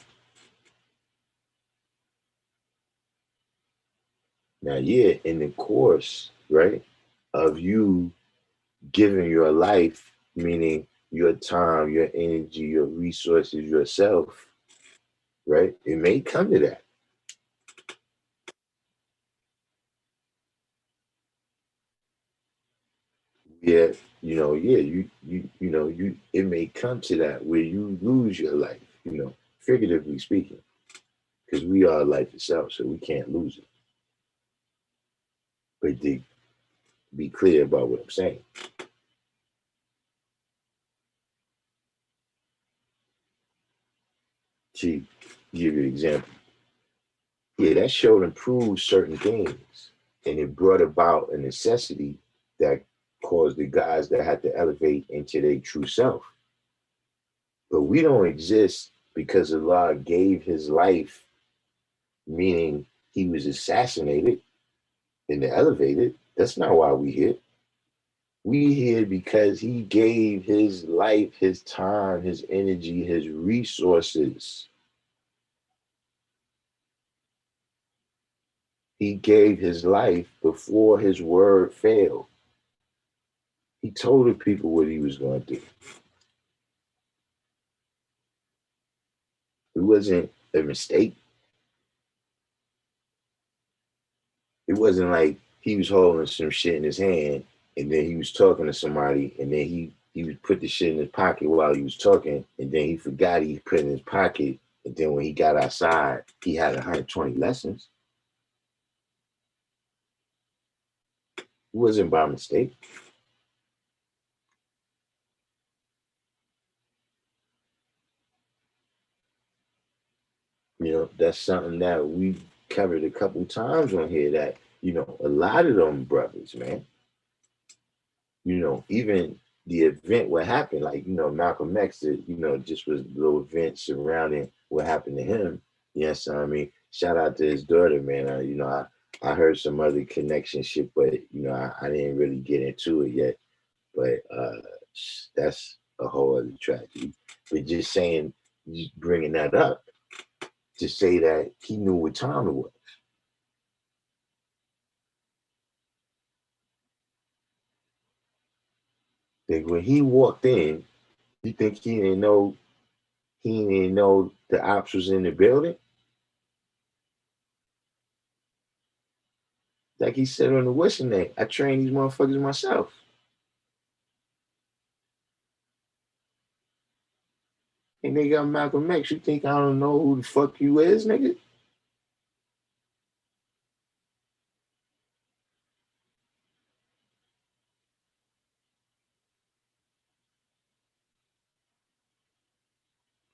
Now, yeah, in the course, right, of you giving your life, meaning your time, your energy, your resources, yourself, right? It may come to that. Yeah, it may come to that where you lose your life, figuratively speaking, because we are life itself, so we can't lose it. But to be clear about what I'm saying, to give you an example, yeah, that showed and proved certain things, and it brought about a necessity that caused the guys that had to elevate into their true self. But we don't exist because Allah gave his life, meaning he was assassinated and elevated. That's not why we here. We here because he gave his life, his time, his energy, his resources. He gave his life before his word failed. He told the people what he was going to do. It wasn't a mistake. It wasn't like he was holding some shit in his hand and then he was talking to somebody and then he would put the shit in his pocket while he was talking and then he forgot he put it in his pocket and then when he got outside he had 120 lessons. It wasn't by mistake. That's something that we covered a couple times on here that a lot of them brothers, man, even the event what happened, like, Malcolm X, just was a little event surrounding what happened to him. Yes, I mean, shout out to his daughter, man. I heard some other connection shit, but I didn't really get into it yet. But that's a whole other tragedy. But just saying, just bringing that up to say that he knew what time it was. Like when he walked in, you think he didn't know the ops was in the building? Like he said on the what's name, I train these motherfuckers myself. And they got Malcolm X. You think I don't know who the fuck you is, nigga?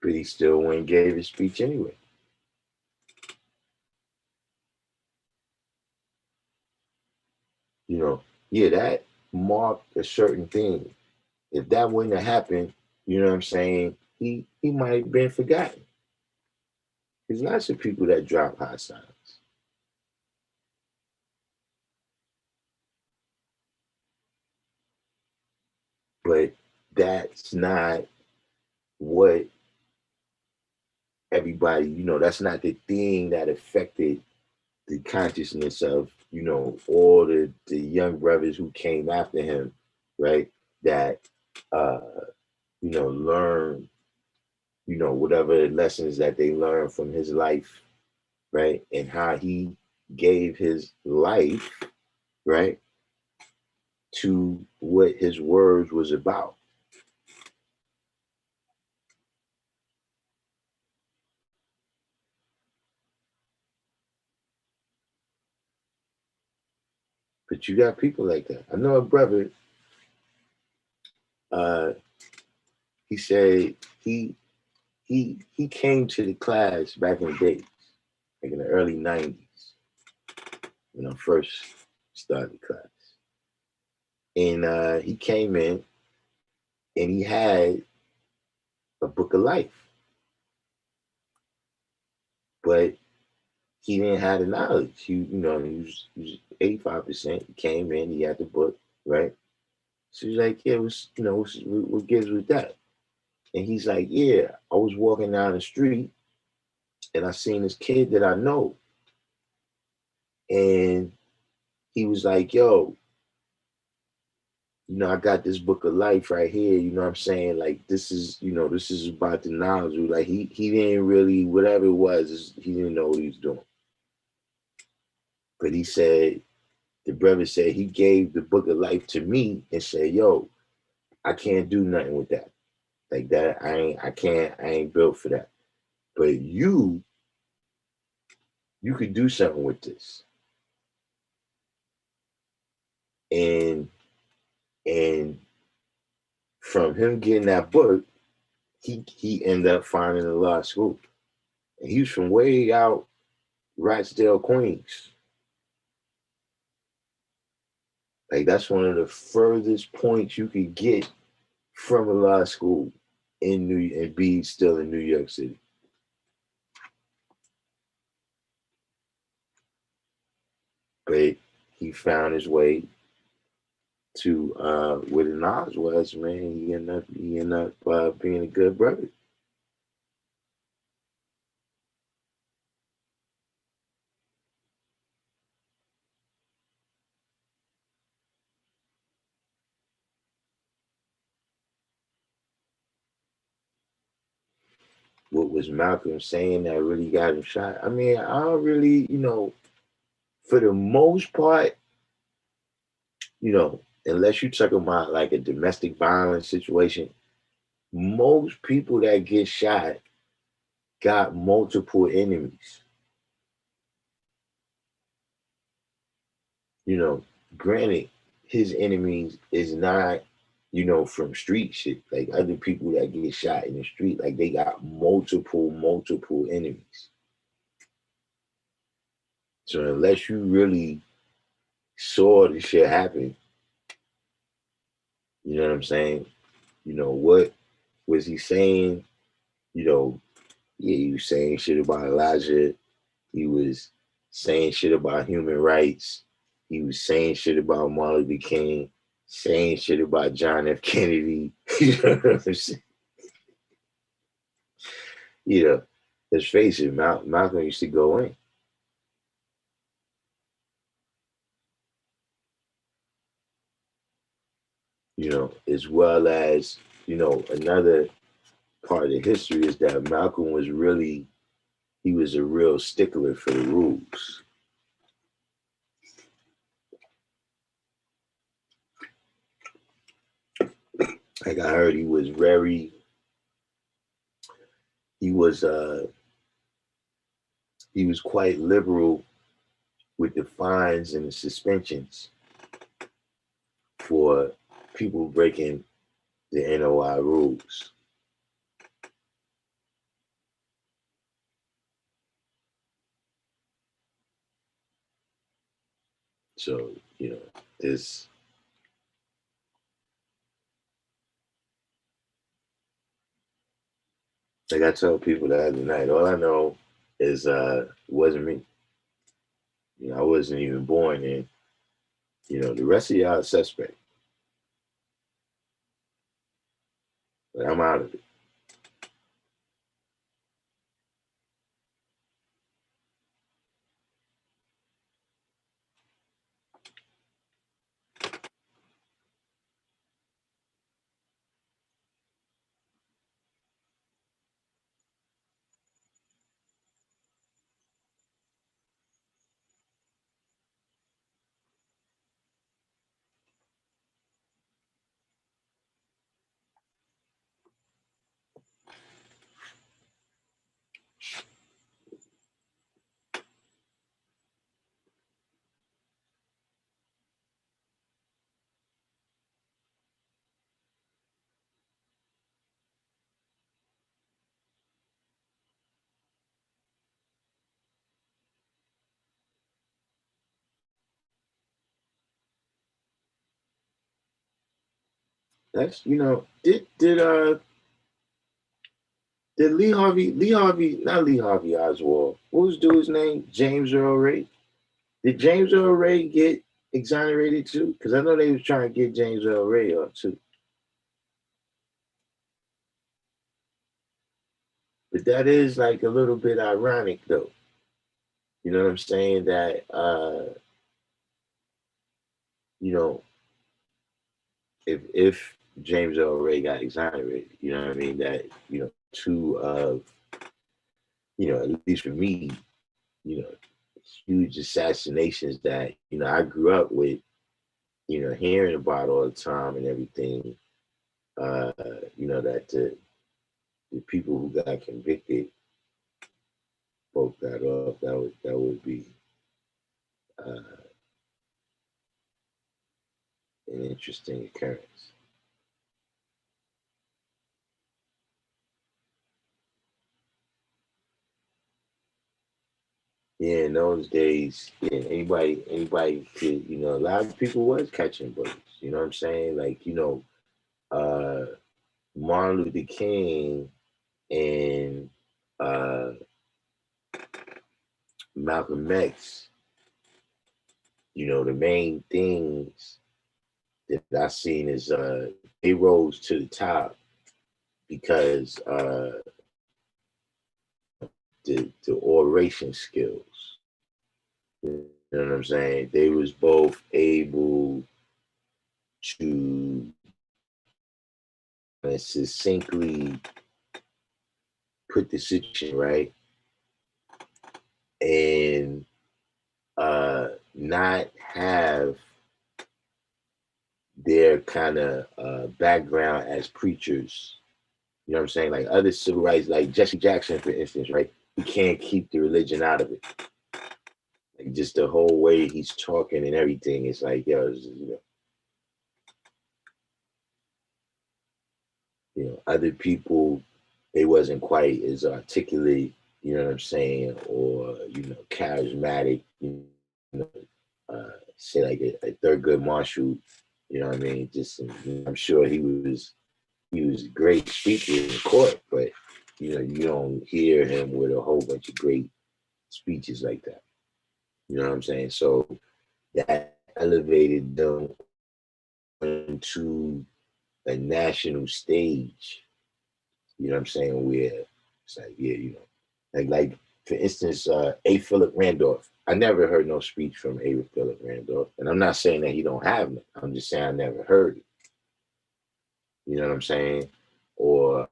But he still went and gave his speech anyway. You know, yeah, that marked a certain thing. If that wouldn't have happened, you know what I'm saying, he might have been forgotten. There's lots of people that drop high signs. But that's not what everybody, that's not the thing that affected the consciousness of, all the young brothers who came after him, right? That uh, learn, whatever lessons that they learned from his life, right? And how he gave his life, right? to what his words was about. But you got people like that. I know a brother, uh, he said he came to the class back in the days, like in the early 90s, when I first started the class. And he came in and he had a book of life, but he didn't have the knowledge. He was 85%. He came in, he had the book, right? So he's like, yeah, what gives with that? And he's like, yeah, I was walking down the street and I seen this kid that I know. And he was like, yo, I got this book of life right here. You know what I'm saying? Like, this is about the knowledge. Like, he didn't really, whatever it was, he didn't know what he was doing. But he said, the brother said he gave the book of life to me and said, yo, I can't do nothing with that. Like that, I ain't built for that. But you could do something with this. And and from him getting that book, he ended up finding a law school. And he was from way out Rochdale, Queens. Like that's one of the furthest points you could get from a law school and be still in New York City. But he found his way to where the knowledge was, man. He ended up being a good brother. What was Malcolm saying that really got him shot? I mean, I don't really, for the most part, unless you're talking about like a domestic violence situation, most people that get shot got multiple enemies. You know, granted, his enemies is not, from street shit. Like other people that get shot in the street, like they got multiple enemies. So unless you really saw the shit happen, you know what I'm saying? What was he saying? You know, yeah, he was saying shit about Elijah. He was saying shit about human rights. He was saying shit about Martin Luther King, saying shit about John F. Kennedy. You know what I'm saying? You know, let's face it, Malcolm used to go in, as well as, another part of history is that Malcolm he was a real stickler for the rules. Like I heard he was uh he was quite liberal with the fines and the suspensions for people breaking the NOI rules. So, this like I tell people the other night, all I know is it wasn't me. I wasn't even born in. The rest of y'all are suspect. But I'm out of it. That's did not Lee Harvey Oswald. What was dude's name? James Earl Ray. Did James Earl Ray get exonerated too? Because I know they was trying to get James Earl Ray up too. But that is like a little bit ironic though. You know what I'm saying? That you know, if James Earl Ray got exonerated, you know what I mean? That, two of, at least for me, you know, huge assassinations that, I grew up with, hearing about all the time and everything, that the people who got convicted broke that up. That would be uh, an interesting occurrence. Yeah, in those days, yeah, anybody could, a lot of people was catching bullets. You know what I'm saying? Like, uh, Martin Luther King and uh, Malcolm X, the main things that I seen is they rose to the top because the oration skills. You know what I'm saying? They was both able to succinctly put the situation right and not have their kind of background as preachers. You know what I'm saying? Like other civil rights, like Jesse Jackson, for instance, right? He can't keep the religion out of it. Like just the whole way he's talking and everything. It's like, yo, other people, they wasn't quite as articulate, you know what I'm saying, or, charismatic, know, say like a Thurgood Marshall, you know what I mean? Just, I'm sure he was a great speaker in court, but, you don't hear him with a whole bunch of great speeches like that. You know what I'm saying? So that elevated them into a national stage. You know what I'm saying? Where it's like, yeah, like for instance, A. Philip Randolph. I never heard no speech from A. Philip Randolph, and I'm not saying that he don't have it. I'm just saying I never heard it. You know what I'm saying? Or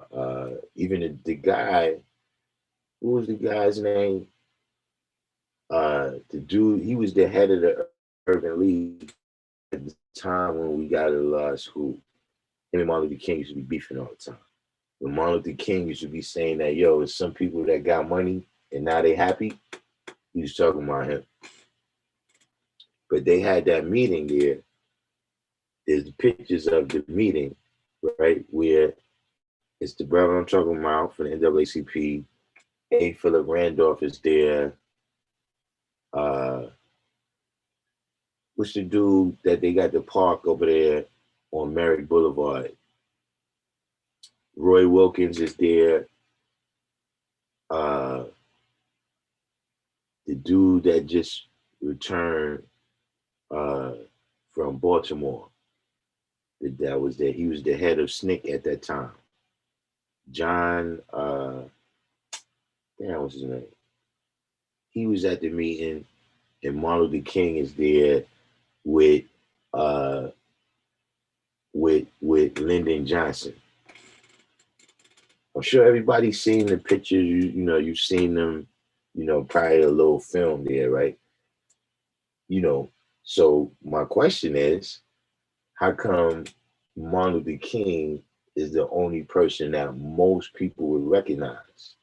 even the guy, who was the guy's name? The dude, he was the head of the Urban League at the time when we got out of law school. Him and Martin Luther King used to be beefing all the time. When Martin Luther King used to be saying that, yo, it's some people that got money and now they happy, he was talking about him. But they had that meeting there. There's the pictures of the meeting, right? Where it's the brother I'm talking about from the NAACP. A. Philip Randolph is there. What's the dude that they got the park over there on Merrick Boulevard? Roy Wilkins is there. Uh, the dude that just returned uh, from Baltimore, that was there. He was the head of SNCC at that time. John, damn, what's his name? He was at the meeting, and Martin Luther King is there with uh, with Lyndon Johnson. I'm sure everybody's seen the pictures. You've seen them. Probably a little film there, right? So my question is, how come Martin Luther King is the only person that most people would recognize?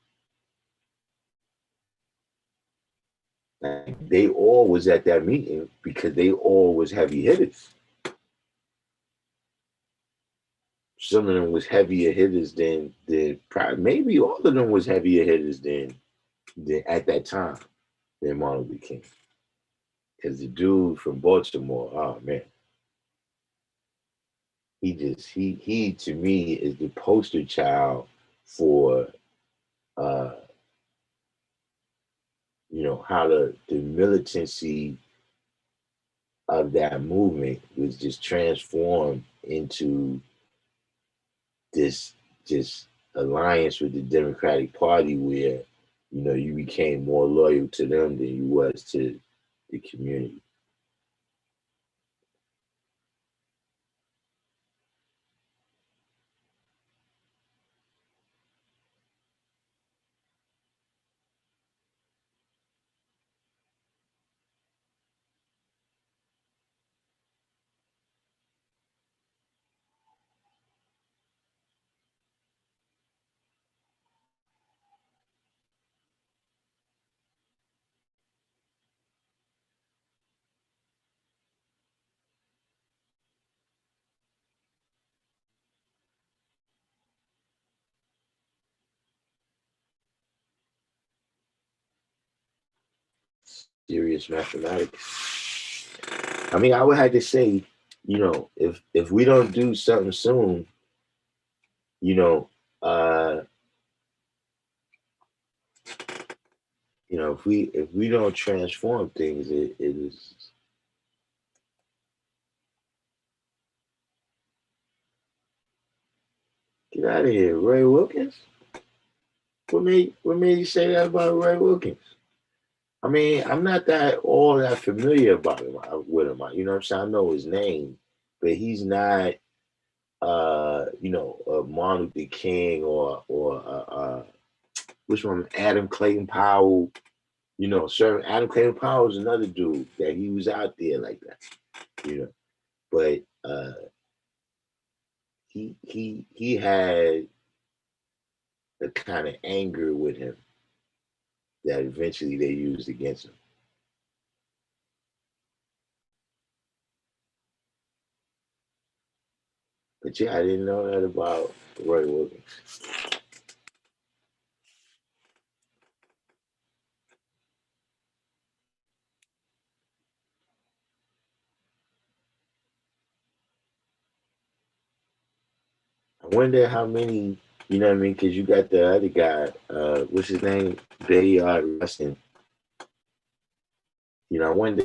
Like, they all was at that meeting because they all was heavy hitters. Some of them was heavier hitters than probably, maybe all of them was heavier hitters than at that time than Martin Luther King. Because the dude from Baltimore, oh man, he to me is the poster child for uh how the militancy of that movement was just transformed into this just alliance with the Democratic Party where you became more loyal to them than you was to the community. Serious mathematics. I mean, I would have to say, if we don't do something soon, you know, uh, if we don't transform things, it is get out of here, Ray Wilkins. What made you say that about Ray Wilkins? I mean, I'm not that all that familiar about him with him. You know what I'm saying? I know his name, but he's not Martin Luther King or which one? Adam Clayton Powell. Sir Adam Clayton Powell is another dude that he was out there like that. You know, but he had a kind of anger with him that eventually they used against him. But yeah, I didn't know that about Roy Wilkins. I wonder how many, you know what I mean? Because you got the other guy, what's his name? Bayard Rustin. I wonder,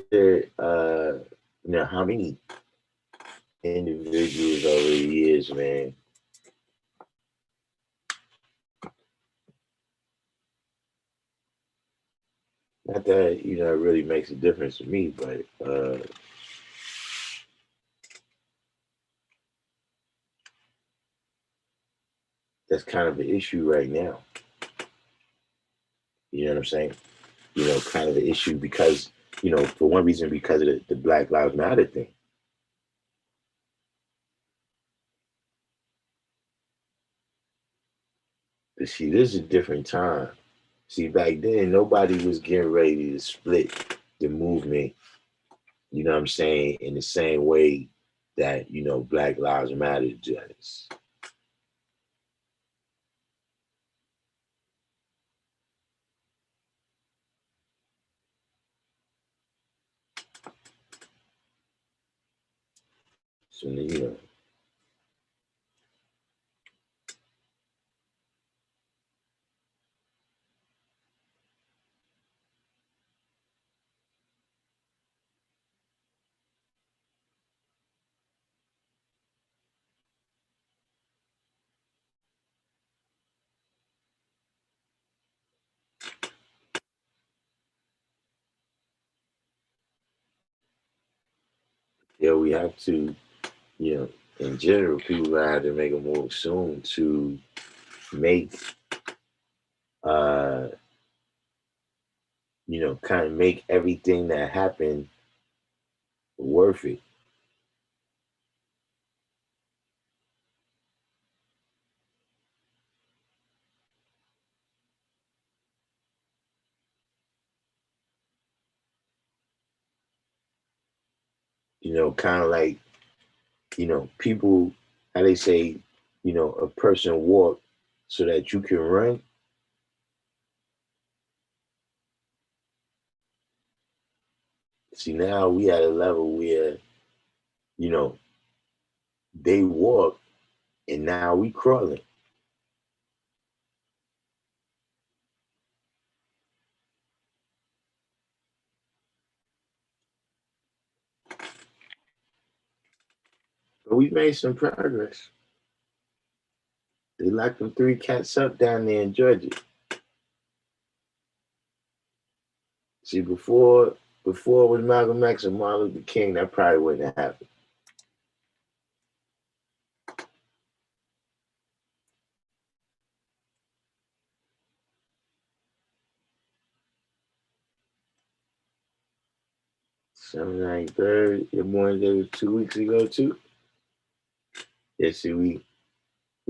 how many individuals over the years, man. Not that, it really makes a difference to me, but that's kind of an issue right now. You know what I'm saying? Kind of an issue because, for one reason, because of the Black Lives Matter thing. But see, this is a different time. See, back then, nobody was getting ready to split the movement, you know what I'm saying, in the same way that, Black Lives Matter does. So, we have to, you know, in general, people have to make a move soon to make, uh, kind of make everything that happened worth it. Kind of like, people, how they say, a person walk so that you can run. See, now we at a level where, you know, They walk, and now we crawling. But we made some progress. They locked them 3 cats up down there in Georgia. See, before it was Malcolm X and Martin Luther King, that probably wouldn't have happened. December 93rd, your morning day was 2 weeks ago too. Yeah, see, we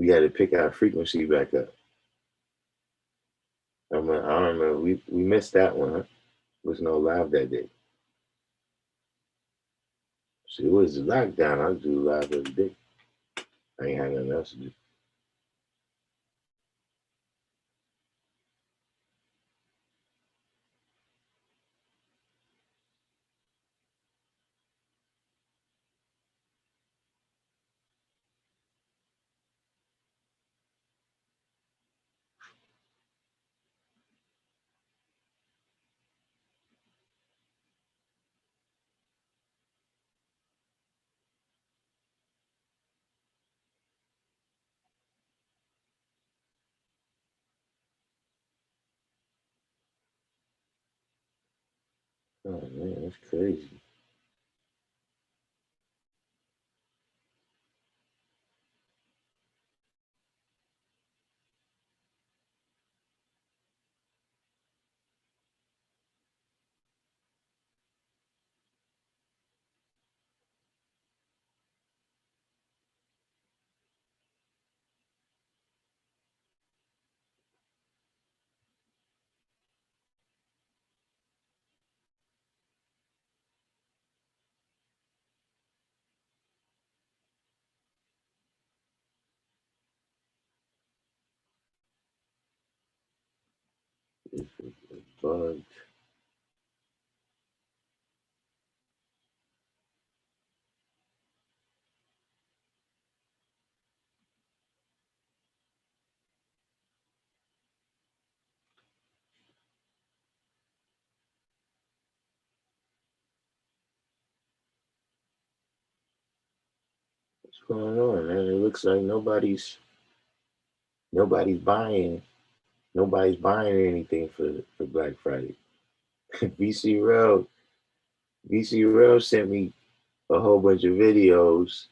had to pick our frequency back up. I remember we missed that one, huh? There was no live that day. See, it was a lockdown. I do live every day. I ain't had nothing else to do. Oh man, that's crazy. It's bugged. What's going on, man? It looks like nobody's buying anything for Black Friday. VC Rail sent me a whole bunch of videos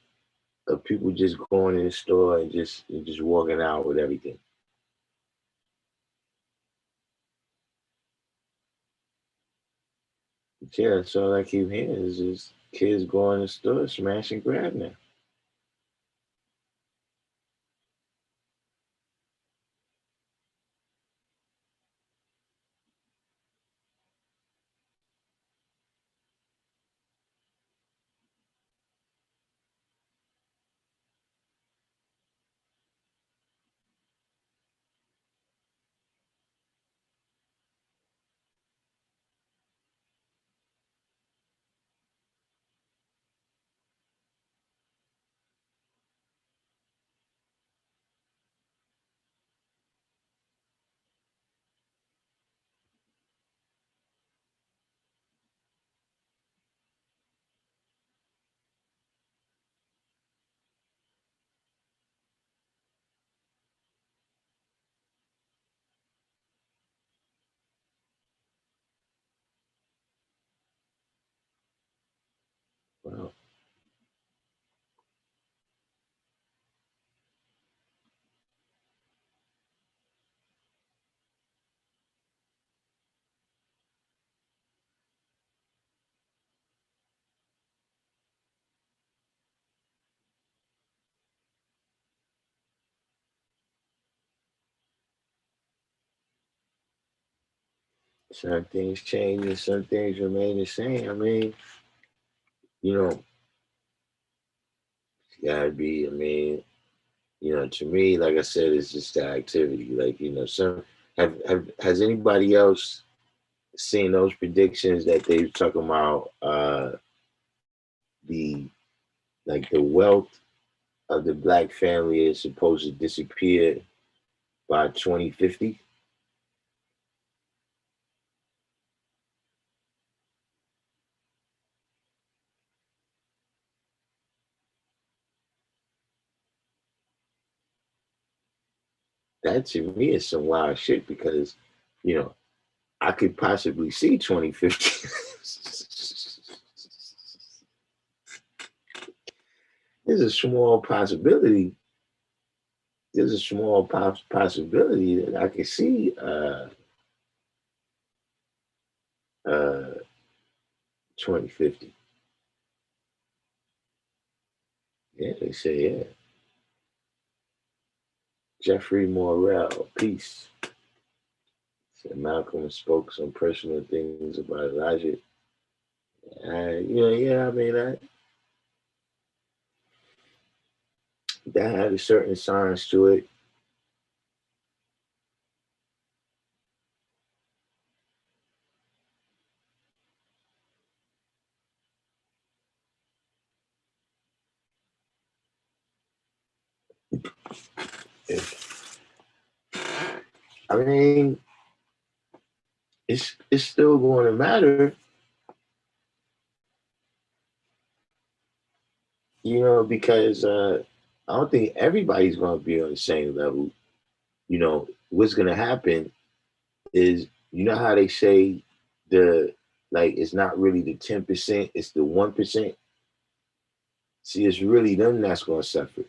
of people just going in the store and just walking out with everything. Yeah, that's all I keep hearing is just kids going in the store, smash and grab now. Wow. Some things change and some things remain the same. I mean, you know, it's gotta be, to me, like I said, it's just the activity. Like, some has anybody else seen those predictions that they were talking about the the wealth of the black family is supposed to disappear by 2050. That to me is some wild shit because, you know, I could possibly see 2050. There's a small possibility. There's a small possibility that I could see uh, 2050. Yeah, they say, yeah. Jeffrey Morrell, peace. Said Malcolm spoke some personal things about Elijah. Yeah, I mean, that had a certain science to it. I mean, it's still going to matter, because I don't think everybody's going to be on the same level. What's going to happen is, how they say the like it's not really the 10%, it's the 1%. See, it's really them that's going to suffer.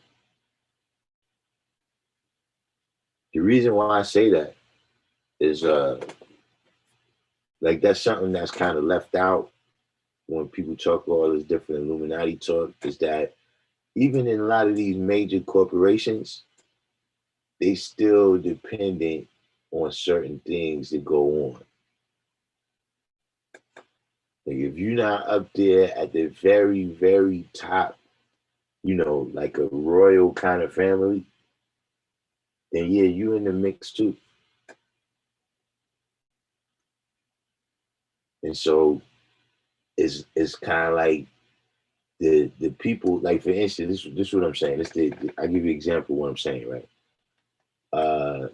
The reason why I say that is like that's something that's kind of left out when people talk all this different Illuminati talk, is that even in a lot of these major corporations, they still dependent on certain things that go on. Like if you're not up there at the very, very top, like a royal kind of family, then yeah, you in the mix too. And so it's kind of like the people, like for instance, this is what I'm saying. I give you an example of what I'm saying, right? Uh,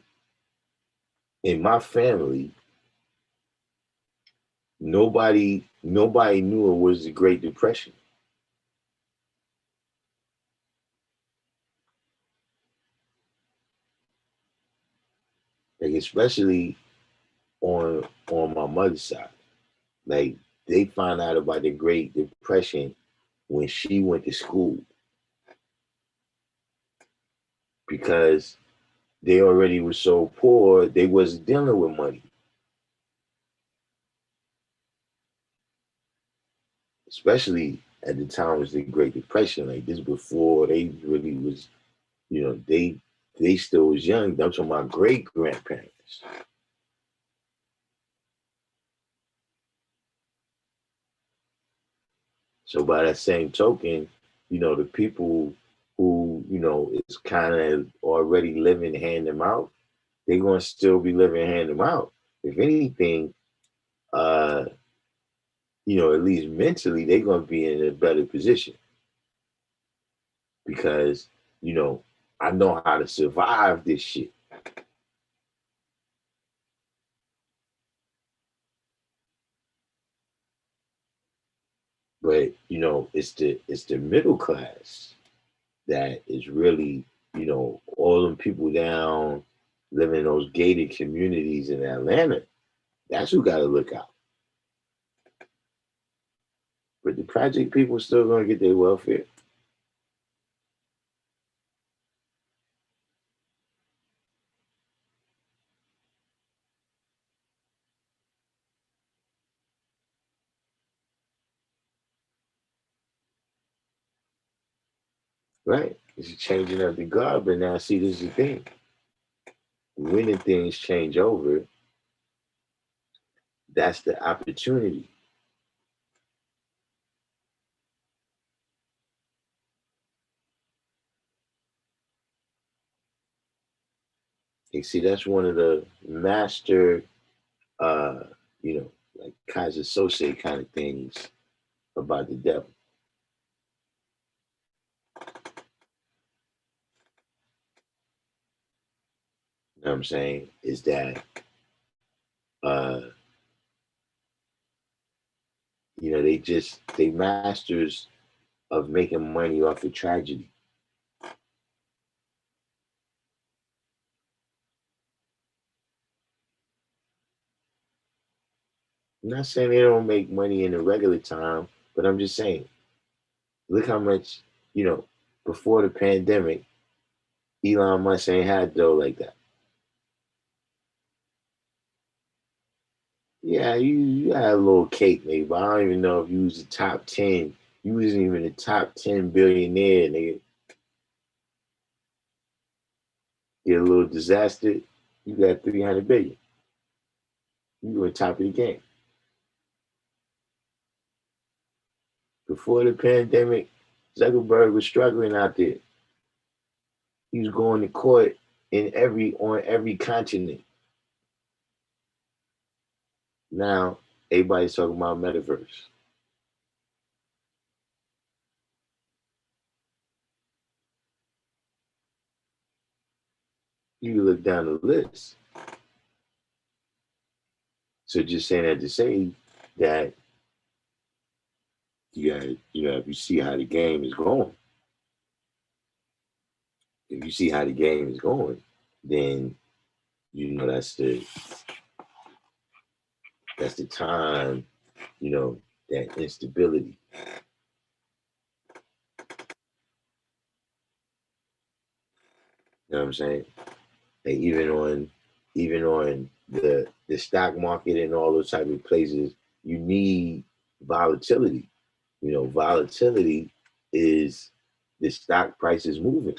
in my family, nobody knew it was the Great Depression. Like especially on my mother's side. Like they found out about the Great Depression when she went to school because they already were so poor they wasn't dealing with money. Especially at the time was the Great Depression. Like this before they really was, they still was young. I'm talking about great grandparents. So by that same token, the people who, is kind of already living hand to mouth, they're gonna still be living hand to mouth. If anything, uh, at least mentally, they're gonna be in a better position because, I know how to survive this shit. But it's the middle class that is really, all them people down living in those gated communities in Atlanta. That's who got to look out. But the project people still gonna get their welfare, right? It's a changing of the guard. But now, see, this is the thing: when the things change over, that's the opportunity. You see, that's one of the master, uh, like Kaiser Sose kind of things about the devil. know what I'm saying, is that uh, they masters of making money off of tragedy. I'm not saying they don't make money in the regular time, but I'm just saying, look how much, you know, before the pandemic, Elon Musk ain't had dough like that. Yeah, you had a little cake, maybe, but I don't even know if you was the top 10. You wasn't even the top 10 billionaire, nigga. Get a little disaster, you got 300 billion. You were top of the game. Before the pandemic, Zuckerberg was struggling out there. He was going to court on every continent. Now everybody's talking about metaverse. You look down the list. So just saying that to say that if you see how the game is going, if you see how the game is going, then that's the time, that instability. You know what I'm saying? Like even on the stock market and all those type of places, you need volatility. Volatility is the stock price is moving.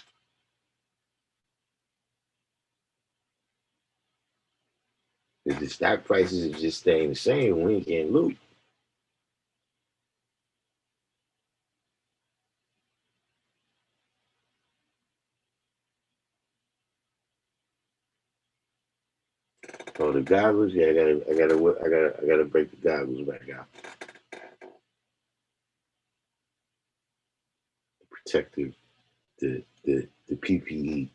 If the stock prices are just staying the same, we can't lose. Oh, the goggles, yeah, I gotta break the goggles back out. Protective, the PPE.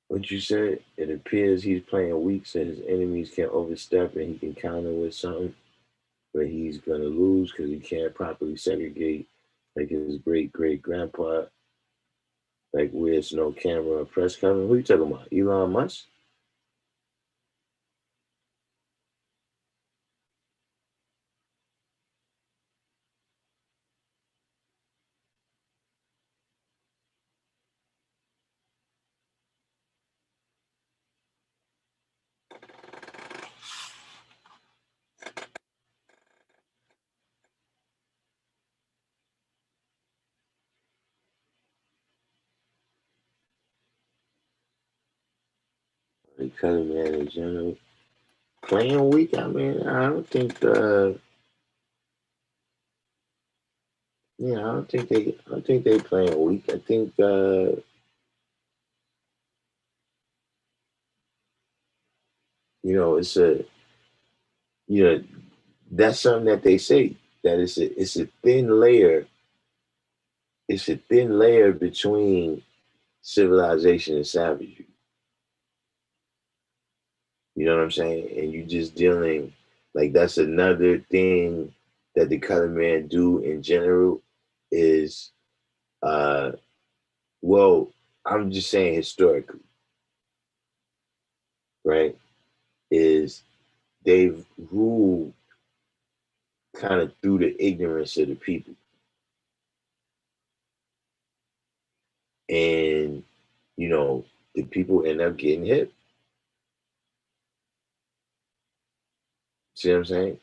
What you said? It appears he's playing weak, so his enemies can overstep and he can counter with something, but he's gonna lose because he can't properly segregate like his great great grandpa. Like where's no camera or press coming? Who you talking about? Elon Musk? The color man in general. Playing weak, I mean, I don't think they playing weak. I think it's you know, that's something that they say that it's a thin layer. It's a thin layer between civilization and savagery. You know what I'm saying? And you just dealing like that's another thing that the color man do in general is uh well, I'm just saying historically, right? Is they've ruled kind of through the ignorance of the people. And, the people end up getting hit. See what I'm saying?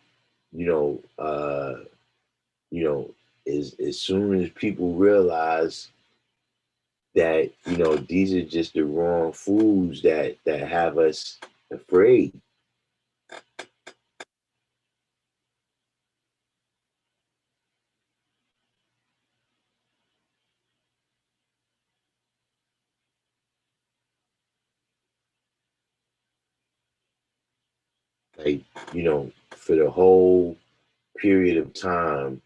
You know, uh, you know, as soon as people realize that, these are just the wrong foods that have us afraid. Like, for the whole period of time,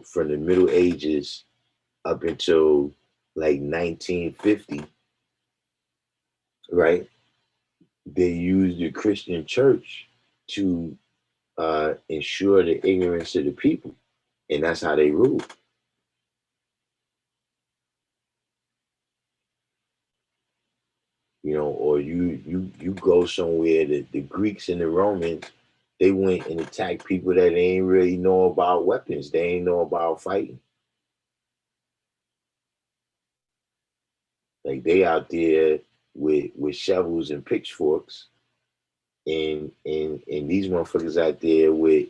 from the Middle Ages up until like 1950, right? They used the Christian church to ensure the ignorance of the people, and that's how they ruled. Or you go somewhere that the Greeks and the Romans, they went and attacked people that they ain't really know about weapons. They ain't know about fighting. Like they out there with shovels and pitchforks, and these motherfuckers out there with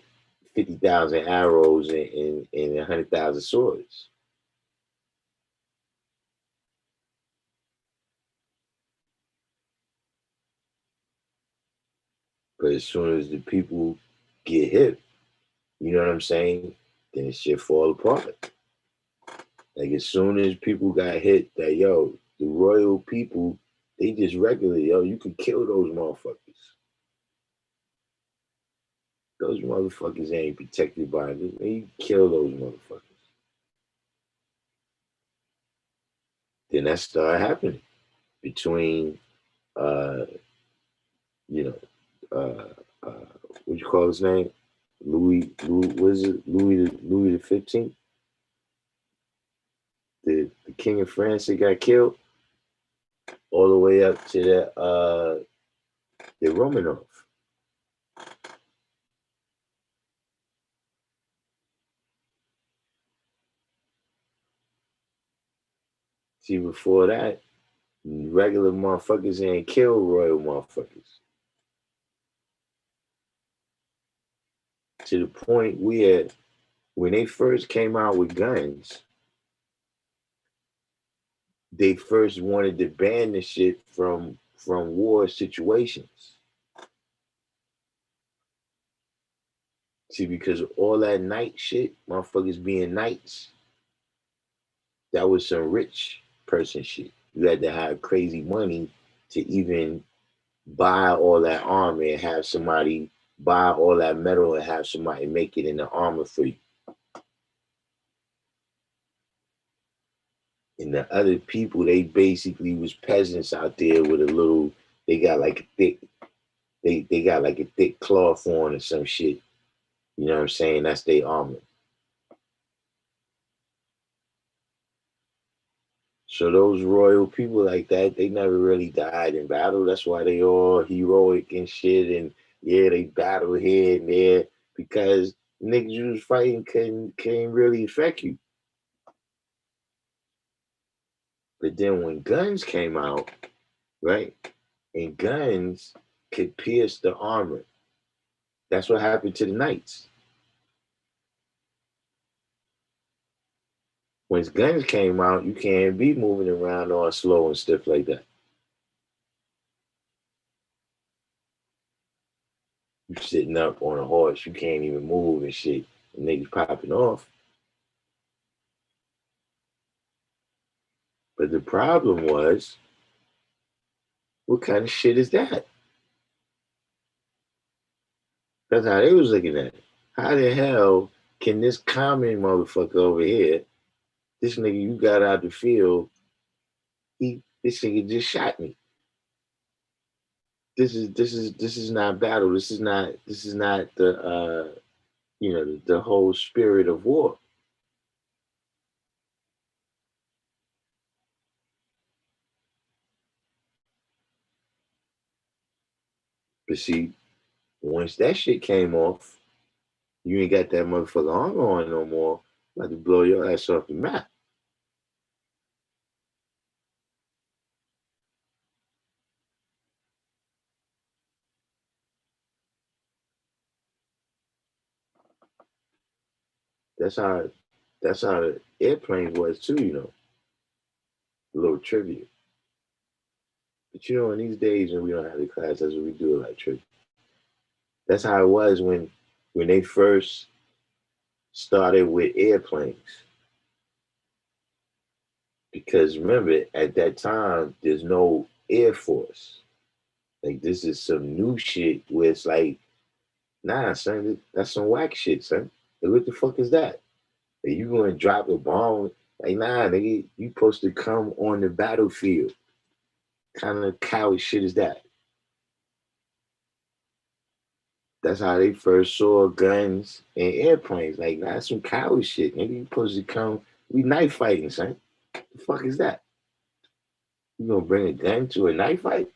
50,000 arrows and 100,000 swords. But as soon as the people get hit, you know what I'm saying? Then shit fall apart. Like as soon as people got hit, that the royal people, they just regular, you can kill those motherfuckers. Those motherfuckers ain't protected by this. You kill those motherfuckers. Then that started happening between, uh, you know, what you call his name? Louis, what is it? Louis the 15th, the king of France that got killed, all the way up to the Romanov. See, before that, regular motherfuckers ain't kill royal motherfuckers. To the point where when they first came out with guns, they first wanted to ban the shit from war situations. See, because all that night shit, motherfuckers being knights, that was some rich person shit. You had to have crazy money to even buy all that armor and have somebody buy all that metal and have somebody make it in the armor for you. And the other people, they basically was peasants out there with a little, they got like a thick, they got like a thick cloth on or some shit. You know what I'm saying? That's their armor. So those royal people like that, they never really died in battle. That's why they all heroic and shit. And yeah, they battle here and there because niggas you was fighting can't really affect you. But then when guns came out, right? And guns could pierce the armor. That's what happened to the knights. When guns came out, you can't be moving around all slow and stuff like that. You sitting up on a horse, you can't even move and shit. And niggas popping off. But the problem was, what kind of shit is that? That's how they was looking at it. How the hell can this common motherfucker over here, this nigga you got out the field, this nigga just shot me. This is not battle. This is not the whole spirit of war. But see, once that shit came off, you ain't got that motherfucker armor on no more. About to blow your ass off the map. That's how the airplanes was too, A little trivia. But in these days when we don't have the class, that's what we do, like trivia. That's how it was when they first started with airplanes. Because remember, at that time, there's no Air Force. Like this is some new shit where it's like, nah, son, that's some whack shit, son. Like, what the fuck is that? Like, you gonna drop a bomb? Like, nah, nigga, you supposed to come on the battlefield. Kind of coward shit is that? That's how they first saw guns and airplanes. Like, nah, that's some coward shit. Nigga, you supposed to come. We knife fighting, son. The fuck is that? You gonna bring a gun to a knife fight?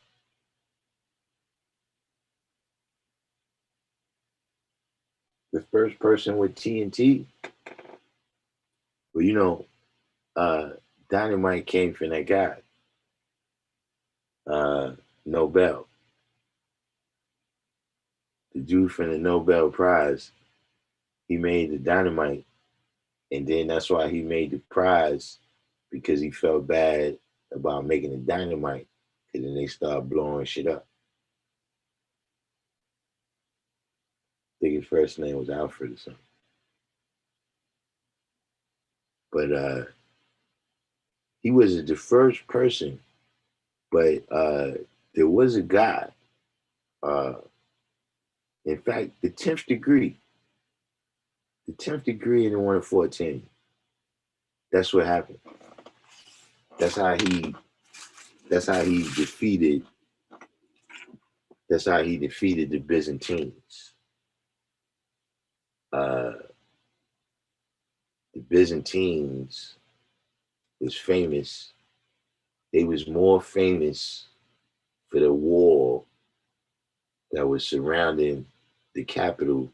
The first person with TNT? Well, uh, dynamite came from that guy, uh, Nobel, the dude from the Nobel Prize. He made the dynamite, and then that's why he made the prize because he felt bad about making the dynamite, and then they started blowing shit up. I think his first name was Alfred or something, but he was the first person. But there was a guy. Uh, in fact, the tenth degree in the 114. That's what happened. That's how he. That's how he defeated. That's how he defeated the Byzantines. Uh, the Byzantines was famous. They was more famous for the war that was surrounding the capital,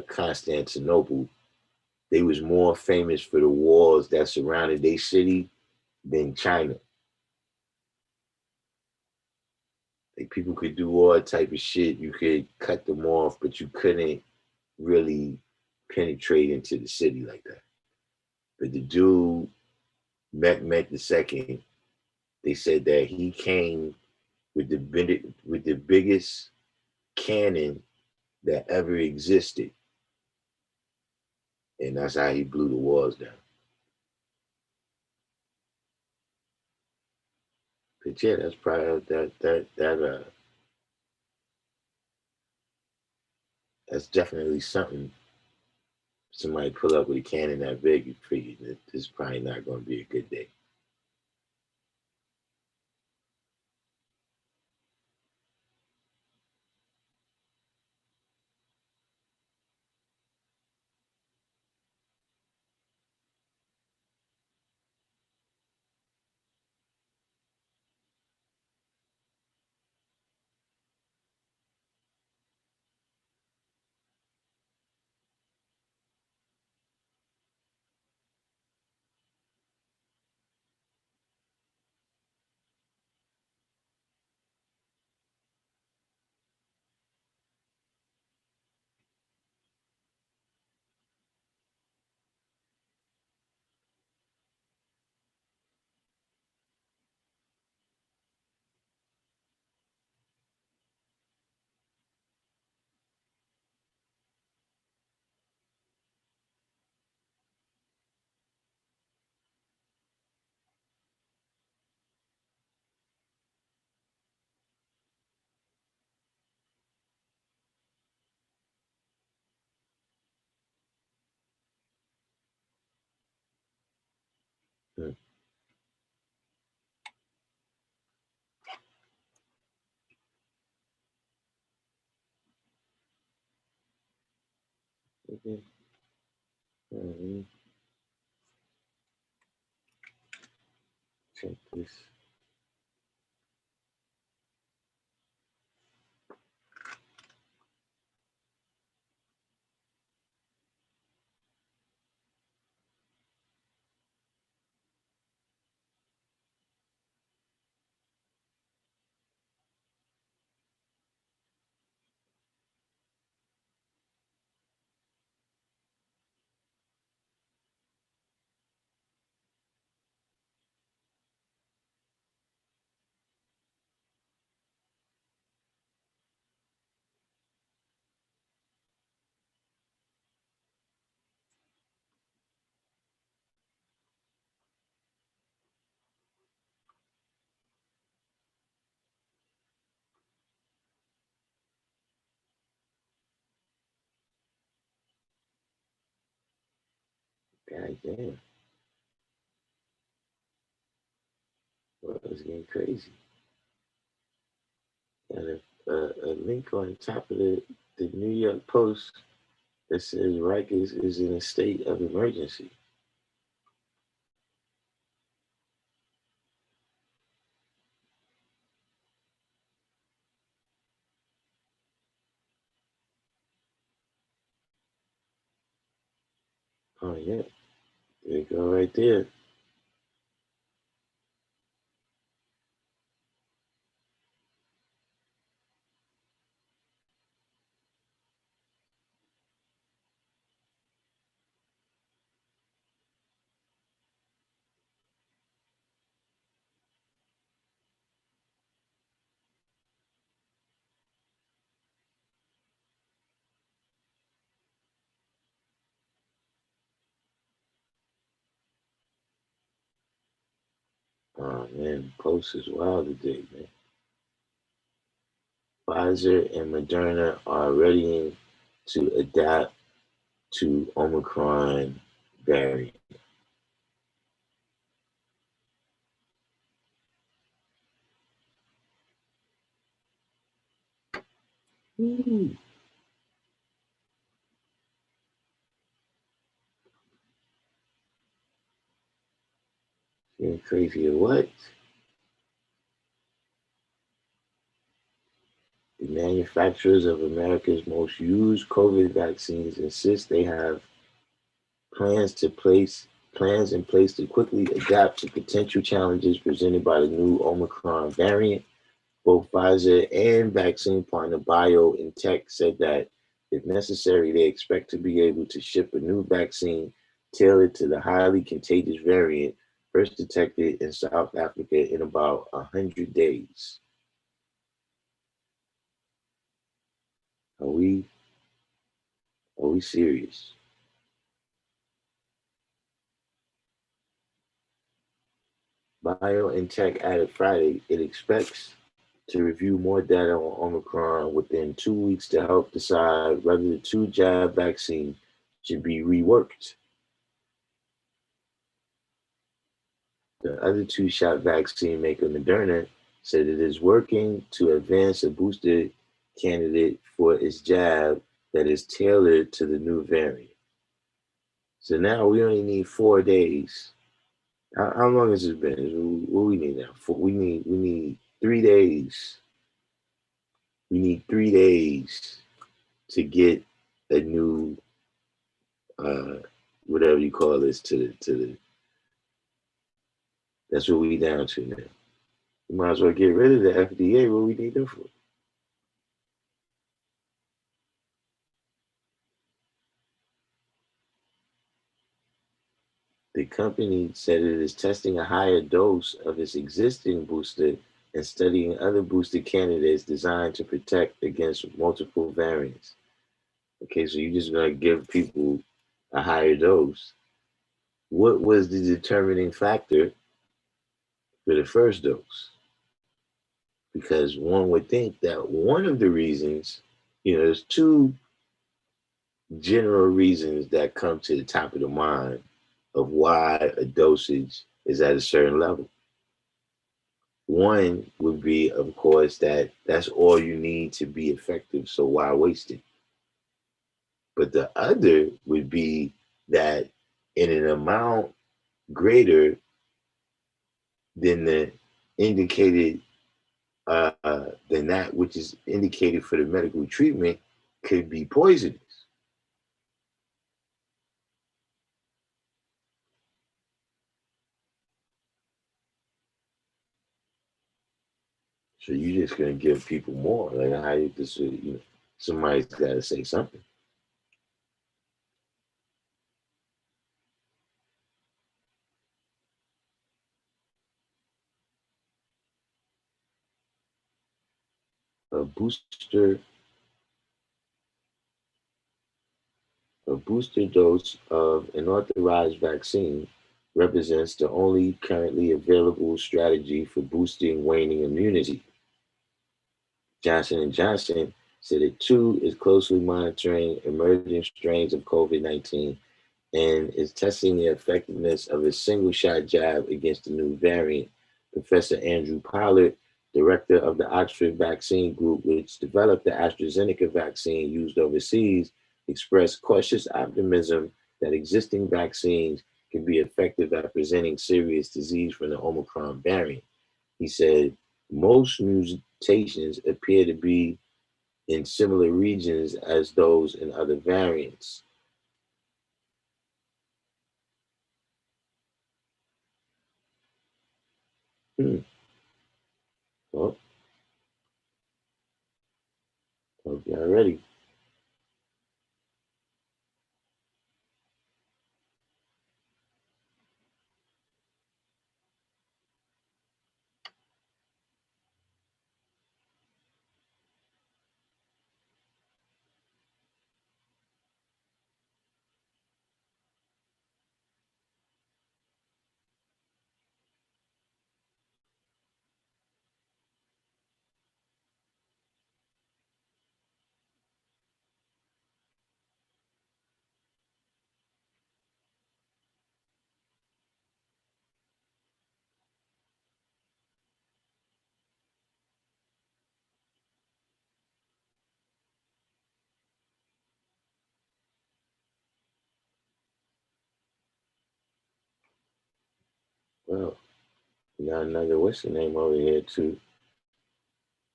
Constantinople. They was more famous for the wars that surrounded their city than China. Like people could do all type of shit. You could cut them off, but you couldn't really penetrate into the city like that. But the dude, Mehmet II, they said that he came with the biggest cannon that ever existed, and that's how he blew the walls down. But yeah, that's probably that's definitely something. Somebody pull up with a cannon that big, you figure that this is probably not going to be a good day. Hmm. Okay. Mhm. Check this. God damn. Well, it's getting crazy. And a link on the top of the New York Post that says Rikers is in a state of emergency. Oh, yeah. There you go right there. Oh, man. Post is wild today, man. Pfizer and Moderna are readying to adapt to Omicron variant. Ooh. Getting crazy or what? The manufacturers of America's most used COVID vaccines insist they have plans to place plans in place to quickly adapt to potential challenges presented by the new Omicron variant. Both Pfizer and vaccine partner BioNTech said that if necessary, they expect to be able to ship a new vaccine tailored to the highly contagious variant first detected in South Africa in about 100 days. Are we are we serious? BioNTech added Friday it expects to review more data on Omicron within 2 weeks to help decide whether the two jab vaccine should be reworked. The other two shot vaccine maker, Moderna, said it is working to advance a booster candidate for its jab that is tailored to the new variant. So now we only need 4 days. How long has it been? What we need now? We need 3 days. We need 3 days to get a new uh whatever you call this to the that's what we down to now. We might as well get rid of the FDA. What we need them for? The company said it is testing a higher dose of its existing booster and studying other booster candidates designed to protect against multiple variants. Okay, so you're just gonna give people a higher dose. What was the determining factor for the first dose? Because one would think that one of the reasons, there's two general reasons that come to the top of the mind of why a dosage is at a certain level. One would be, of course, that that's all you need to be effective, so why waste it? But the other would be that in an amount greater than the indicated, than that which is indicated for the medical treatment could be poisonous. So you're just gonna give people more. Like how you just, somebody's got to say something. A booster, a booster dose of an authorized vaccine represents the only currently available strategy for boosting waning immunity. Johnson and Johnson said it too is closely monitoring emerging strains of COVID-19 and is testing the effectiveness of a single shot jab against the new variant. Professor Andrew Pollard, director of the Oxford Vaccine Group, which developed the AstraZeneca vaccine used overseas, expressed cautious optimism that existing vaccines can be effective at preventing serious disease from the Omicron variant. He said, most mutations appear to be in similar regions as those in other variants. Hmm. Well, hope y'all ready. Well, we got another what's the name over here too?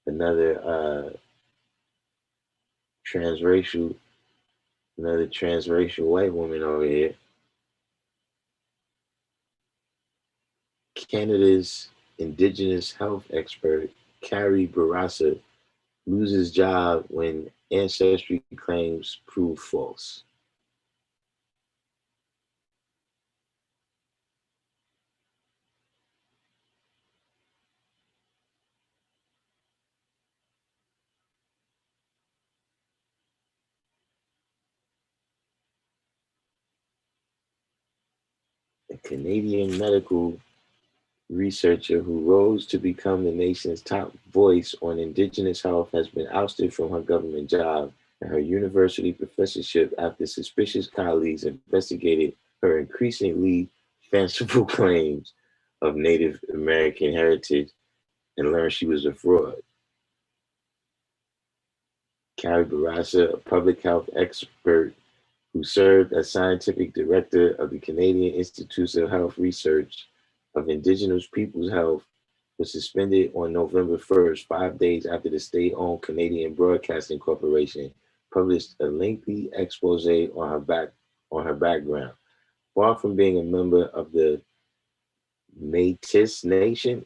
Another transracial, another transracial white woman over here. Canada's indigenous health expert Carrie Barassa loses job when ancestry claims prove false. A Canadian medical researcher who rose to become the nation's top voice on indigenous health has been ousted from her government job and her university professorship after suspicious colleagues investigated her increasingly fanciful claims of Native American heritage and learned she was a fraud. Carrie Barassa, a public health expert who served as scientific director of the Canadian Institutes of Health Research of Indigenous Peoples Health, was suspended on November 1st, 5 days after the state-owned Canadian Broadcasting Corporation published a lengthy expose on her background. Far from being a member of the Métis Nation,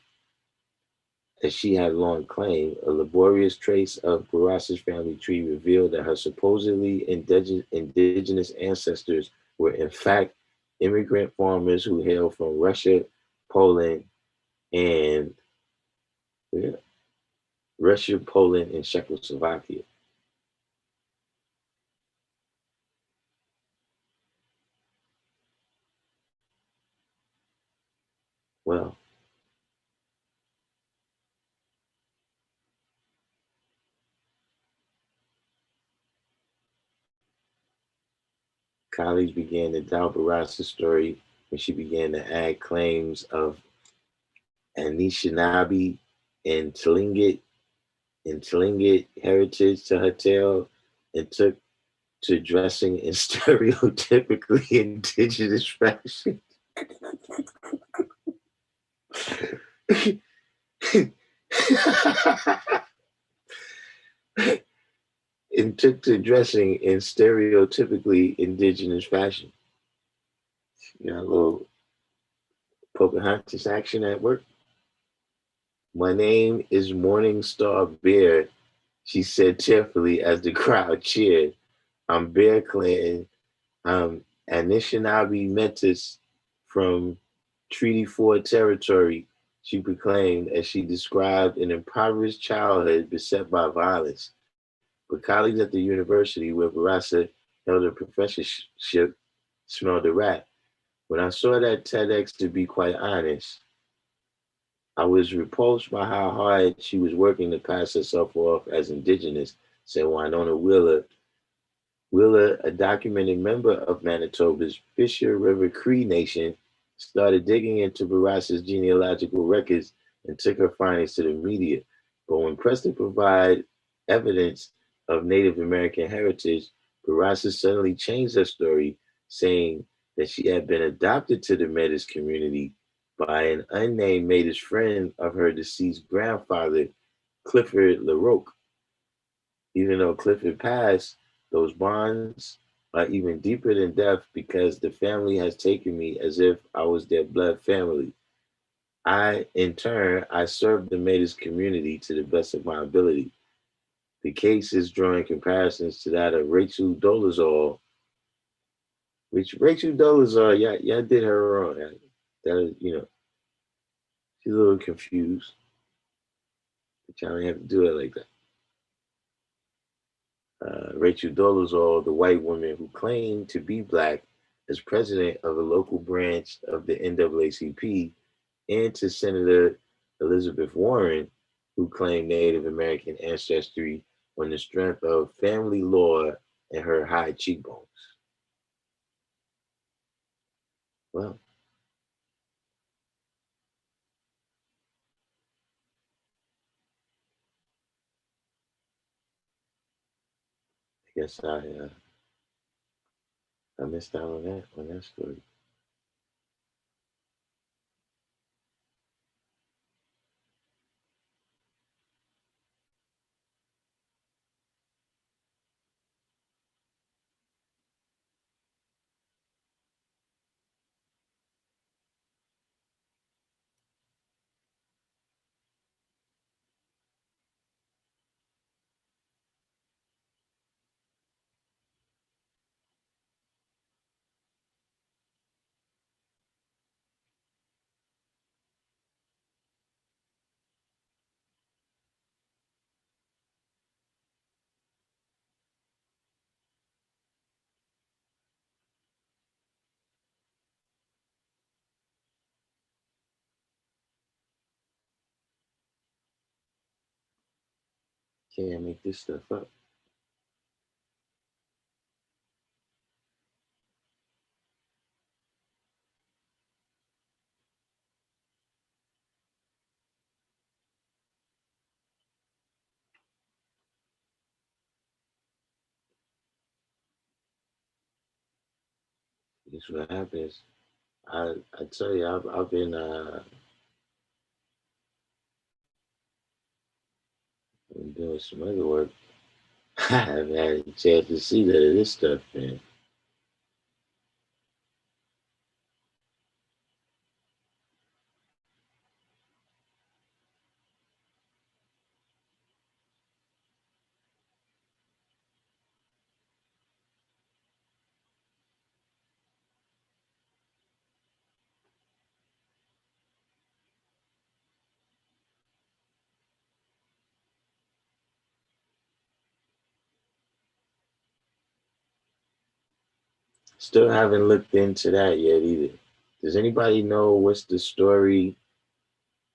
as she had long claimed, a laborious trace of Barassa's family tree revealed that her supposedly indigenous ancestors were in fact immigrant farmers who hailed from Russia, Poland, and yeah, Russia, Poland, and Czechoslovakia. Well, colleagues began to doubt Barassa's story when she began to add claims of Anishinaabe and Tlingit heritage to her tale and took to dressing in stereotypically indigenous fashion. And took to dressing in stereotypically indigenous fashion. You know, a little Pocahontas action at work. My name is Morning Star Bear, she said cheerfully as the crowd cheered. I'm Bear Clan. I'm Anishinaabe Metis from Treaty 4 territory, she proclaimed as she described an impoverished childhood beset by violence. But colleagues at the university where Barassa held a professorship smelled a rat. When I saw that TEDx, to be quite honest, I was repulsed by how hard she was working to pass herself off as indigenous, said Winona Wheeler, Wheeler, a documented member of Manitoba's Fisher River Cree Nation, started digging into Barassa's genealogical records and took her findings to the media. But when pressed to provide evidence of Native American heritage, Barassa suddenly changed her story, saying that she had been adopted to the Metis community by an unnamed Metis friend of her deceased grandfather, Clifford LaRoque. Even though Clifford passed, those bonds are even deeper than death because the family has taken me as if I was their blood family. In turn, I served the Metis community to the best of my ability. The case is drawing comparisons to that of Rachel Dolezal, which Rachel Dolezal, y'all did her wrong. That is, she's a little confused, but y'all didn't have to do it like that. Rachel Dolezal, the white woman who claimed to be black, as president of a local branch of the NAACP, and to Senator Elizabeth Warren, who claimed Native American ancestry on the strength of family law and her high cheekbones. Well, I guess I missed out on that story. Can't make this stuff up. This is what happens. I tell you, I've been doing some other work. I haven't had a chance to see that of this stuff, man. Still haven't looked into that yet either. Does anybody know what's the story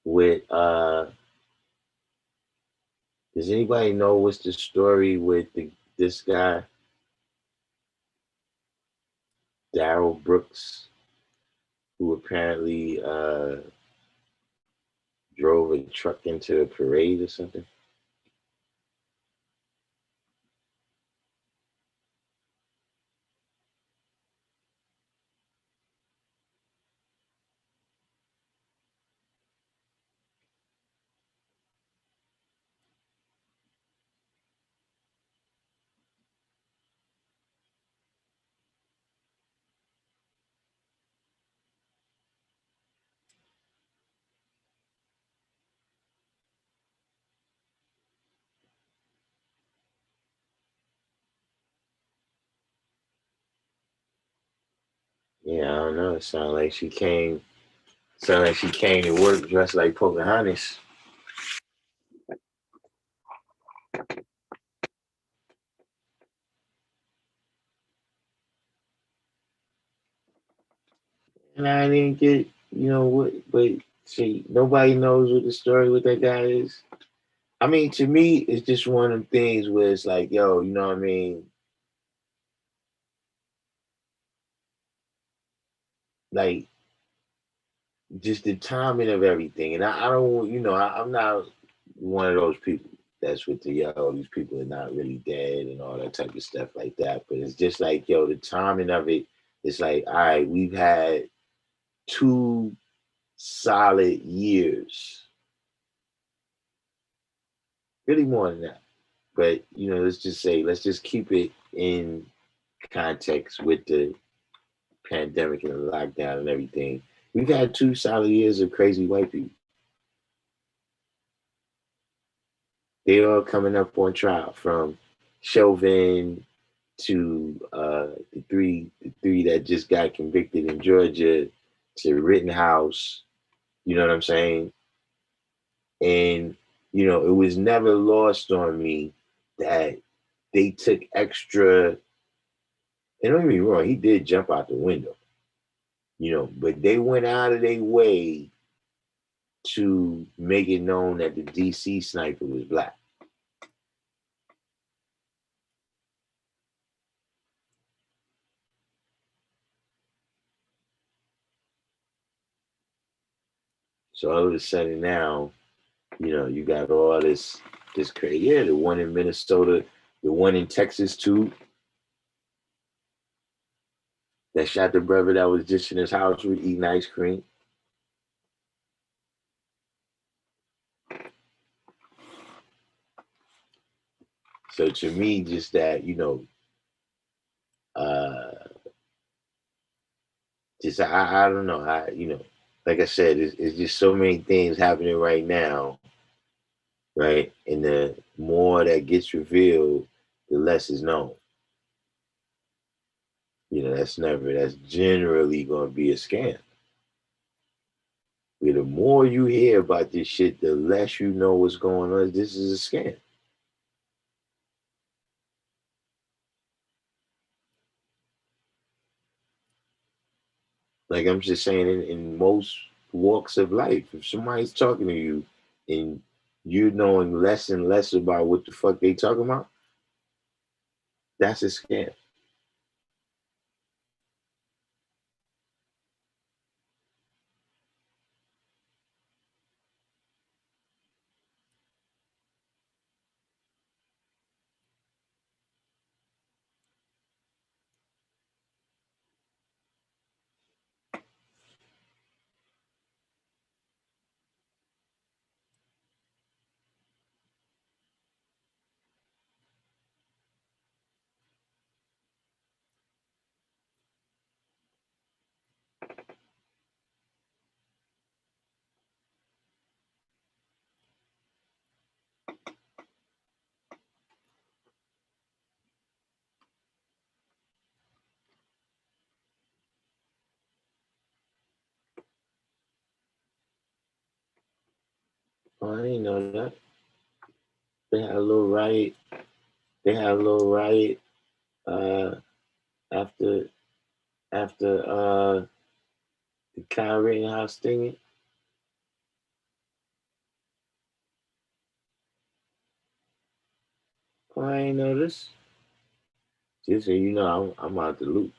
with does anybody know what's the story with this guy, Daryl Brooks, who apparently drove a truck into a parade or something? Yeah, I don't know. It sounded like she came to work dressed like Pocahontas. And I didn't get, what, but see, nobody knows what the story with that guy is. I mean, to me, it's just one of them things where it's like, yo, you know what I mean? like just the timing of everything. And I don't, I'm not one of those people that's with the yo, these people are not really dead and all that type of stuff like that. But it's just like, yo, the timing of it, it's like, all right, we've had 2 solid years, really more than that. But let's just keep it in context with the pandemic and the lockdown and everything. We've had 2 solid years of crazy white people. They all coming up on trial, from Chauvin to the three that just got convicted in Georgia, to Rittenhouse. You know what I'm saying? And it was never lost on me that they took extra. And don't get me wrong, he did jump out the window, but they went out of their way to make it known that the DC sniper was black. So all of a sudden now, you got all this crazy. Yeah, the one in Minnesota, the one in Texas too, that shot the brother that was just in his house with eating ice cream. So to me, just that, uh, just I don't know, like I said, it's just so many things happening right now, right? And the more that gets revealed, the less is known. That's generally going to be a scam. The more you hear about this shit, the less you know what's going on. This is a scam. Like I'm just saying, in most walks of life, if somebody's talking to you and you're knowing less and less about what the fuck they talking about, that's a scam. Oh, I didn't know that. They had a little riot. They had a little riot uh, after the Kyle Rittenhouse thing. Oh, I ain't know this. Just so you know, I'm out the loop.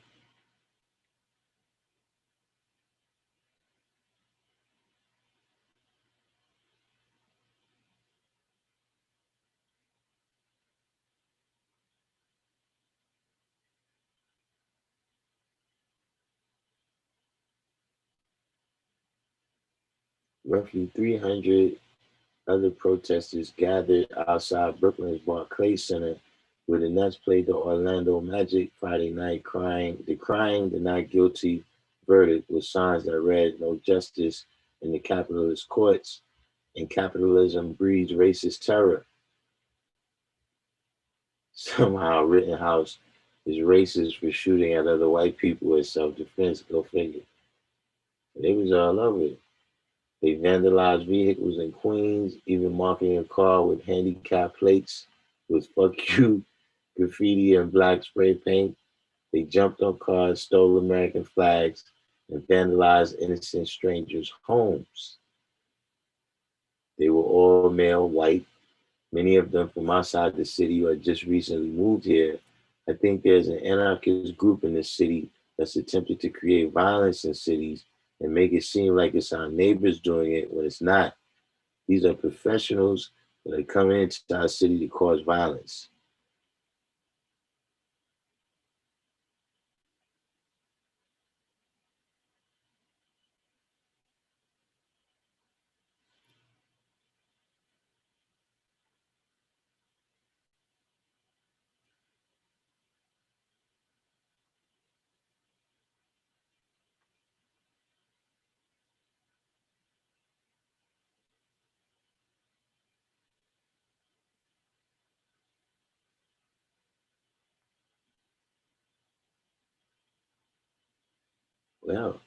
Roughly 300 other protesters gathered outside Brooklyn's Barclays Center, where the Nets played the Orlando Magic Friday night, decrying the not guilty verdict with signs that read "No justice in the capitalist courts," and "Capitalism breeds racist terror." Somehow Rittenhouse is racist for shooting at other white people as self-defense. Go figure. They was all over it. They vandalized vehicles in Queens, even marking a car with handicap plates with "fuck you" graffiti and black spray paint. They jumped on cars, stole American flags, and vandalized innocent strangers' homes. They were all male, white, many of them from outside the city or just recently moved here. I think there's an anarchist group in the city that's attempted to create violence in cities and make it seem like it's our neighbors doing it when it's not. These are professionals that are coming into our city to cause violence. Well,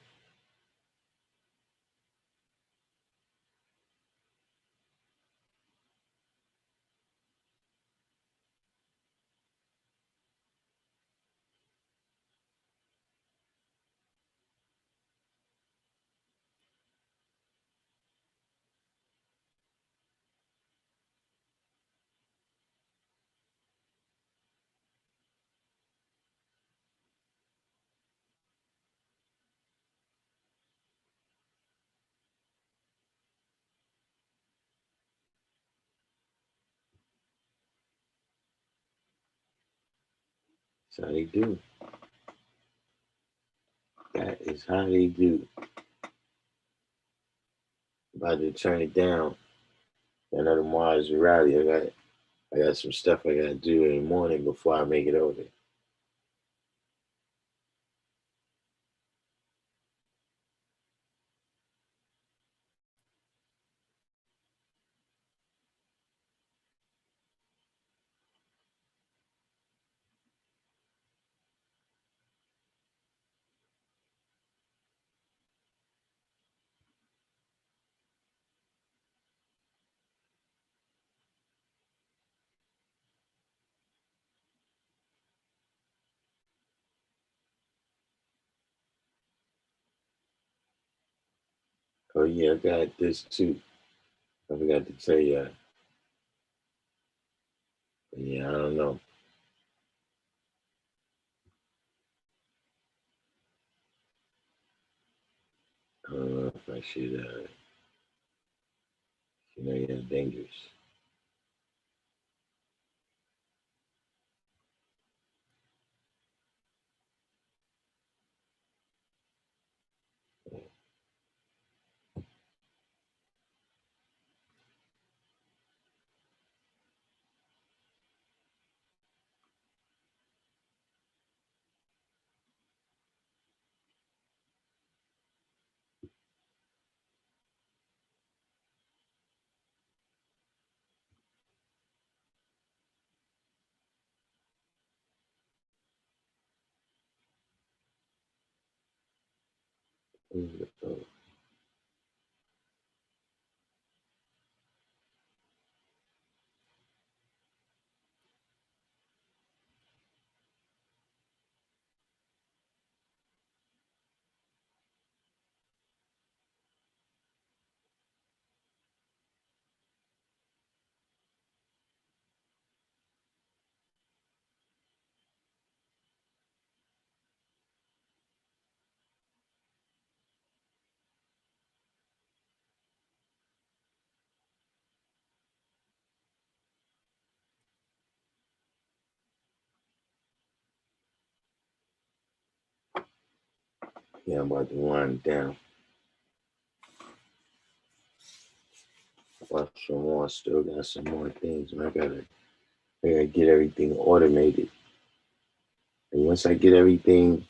that's how they do. That is how they do. About to turn it down. Another Mars rally. I got some stuff I gotta do in the morning before I make it over. Oh yeah, I got this too. I forgot to tell you. Yeah, I don't know. I don't know if I should. Yeah, dangerous. Oh, yeah, I'm about to wind down. Watch some more. Still got some more things, and I gotta get everything automated. And once I get everything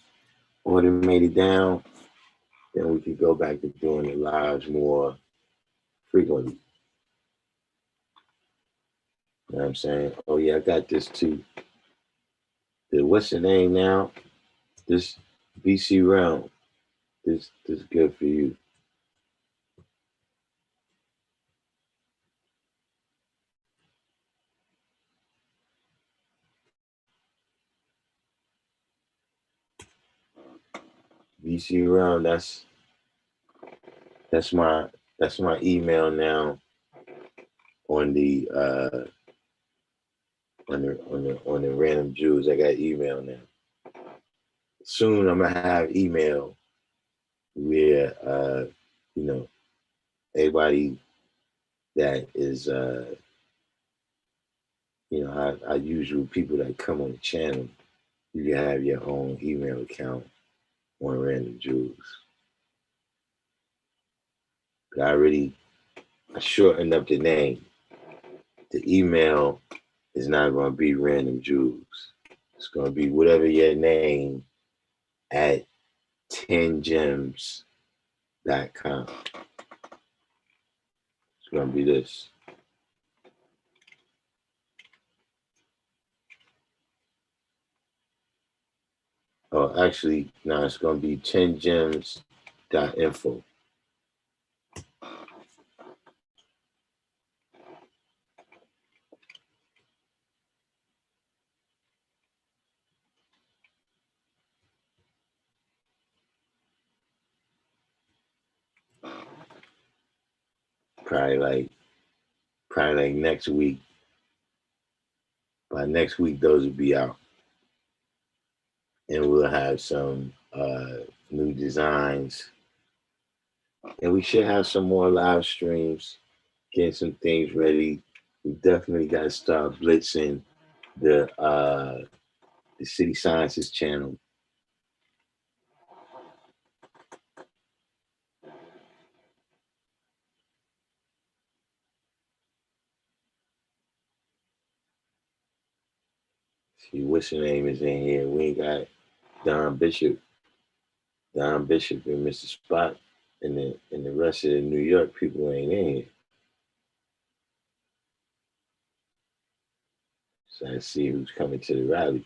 automated down, then we could go back to doing the lives more frequently. You know what I'm saying? Oh yeah, I got this too. What's the name now? This BC Realm. This good for you. BC Realm. That's my that's my email now on the on the random Jews. I got email now. soon I'm gonna have email where you know, everybody that is you know, our usual people that come on the channel, you can have your own email account on Random Jewels. But I shortened up the name. The email is not going to be Random Jewels. It's going to be whatever your name at 10gems.com. It's going to be this. Oh, actually, no, it's going to be 10gems.info. Probably like next week. By next week, those will be out. And we'll have some new designs. And we should have some more live streams, getting some things ready. We definitely got to start blitzing the City Sciences channel. See, what's your name is in here? We ain't got Don Bishop and Mr. Spot, and the rest of the New York people ain't in here. So I see who's coming to the rally.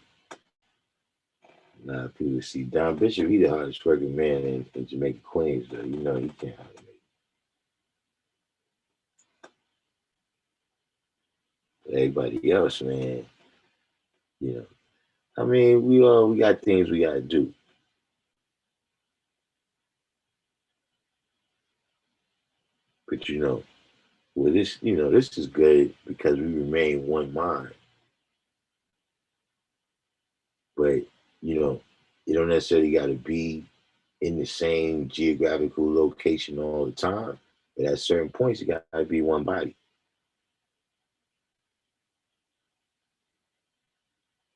Now people see Don Bishop. He the hardest working man in Jamaica, Queens, though. You know he can't hardly make it. Everybody else, man, you know. I mean, we got things we gotta do. But well, this is good because we remain one mind. But it don't necessarily got to be in the same geographical location all the time. But at certain points, it got to be one body.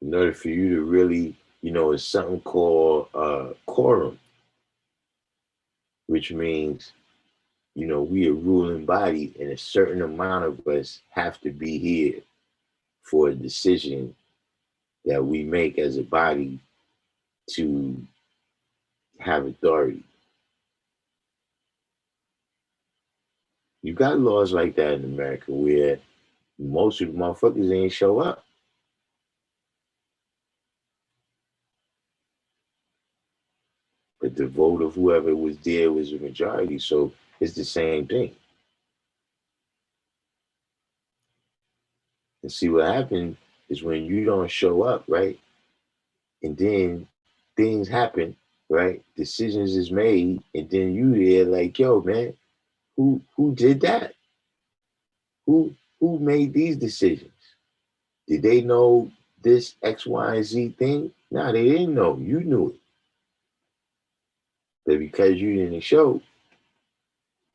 In order for you to really, it's something called quorum, which means, we a ruling body, and a certain amount of us have to be here for a decision that we make as a body to have authority. You got laws like that in America where most of the motherfuckers ain't show up. But the vote of whoever was there was the majority. So it's the same thing. And see what happened is when you don't show up, right? And then things happen, right? Decisions is made, and then you there like, yo, man, who did that? Who made these decisions? Did they know this X, Y, and Z thing? No, they didn't know. You knew it. But because you didn't show,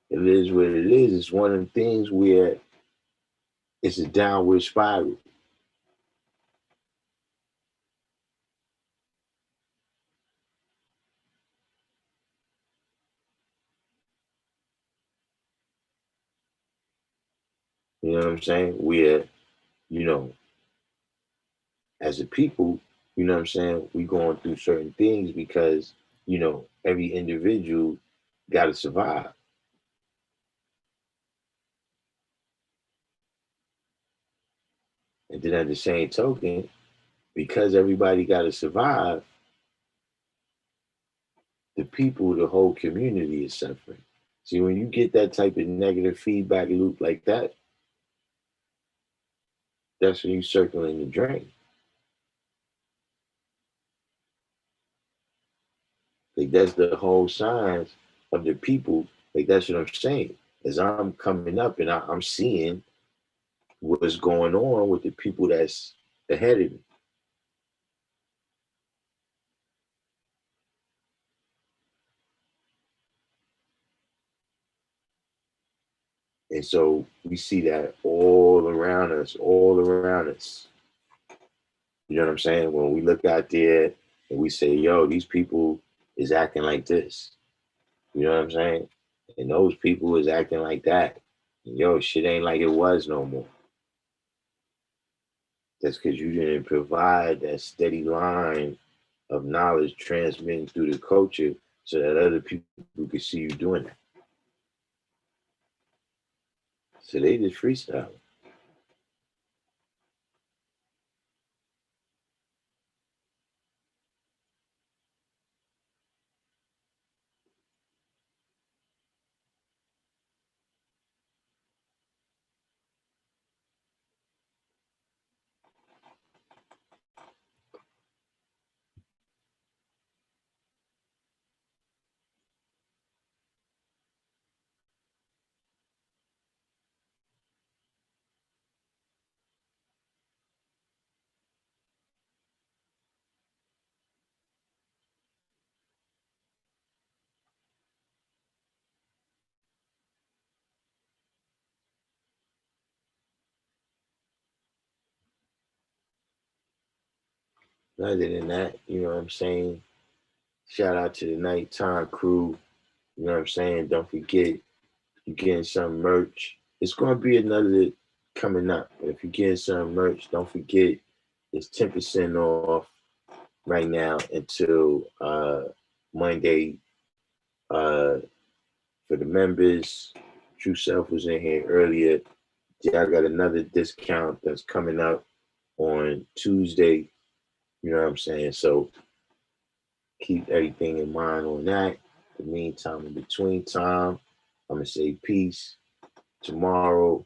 it is what it is. It's one of them things where it's a downward spiral. You know what I'm saying? Where, you know, as a people, you know what I'm saying, we going through certain things because, every individual got to survive. And then at the same token, because everybody got to survive, the people, the whole community is suffering. See, when you get that type of negative feedback loop like that, that's when you circling the drain. Like that's the whole signs of the people. Like that's what I'm saying. As I'm coming up and I'm seeing what's going on with the people that's ahead of me. And so we see that all around us, all around us. You know what I'm saying? When we look out there and we say, yo, these people is acting like this. You know what I'm saying? And those people is acting like that. And yo, shit ain't like it was no more. That's because you didn't provide that steady line of knowledge transmitting through the culture so that other people could see you doing that. So they just freestyle. Other than that, you know what I'm saying? Shout out to the nighttime crew. You know what I'm saying? Don't forget, you're getting some merch. It's going to be another coming up. If you're getting some merch, don't forget it's 10% off right now until Monday. For the members, True Self was in here earlier. Yeah, I got another discount that's coming up on Tuesday. You know what I'm saying? So keep everything in mind on that. In the meantime, in between time, I'm going to say peace. Tomorrow,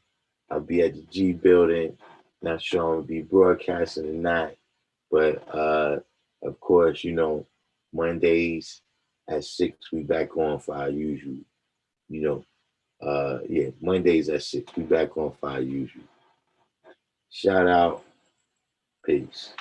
I'll be at the G building. Not sure I'm going to be broadcasting or not. But of course, you know, Mondays at 6, we back on for our usual, you know, yeah, Mondays at 6, we back on for our usual. Shout out. Peace.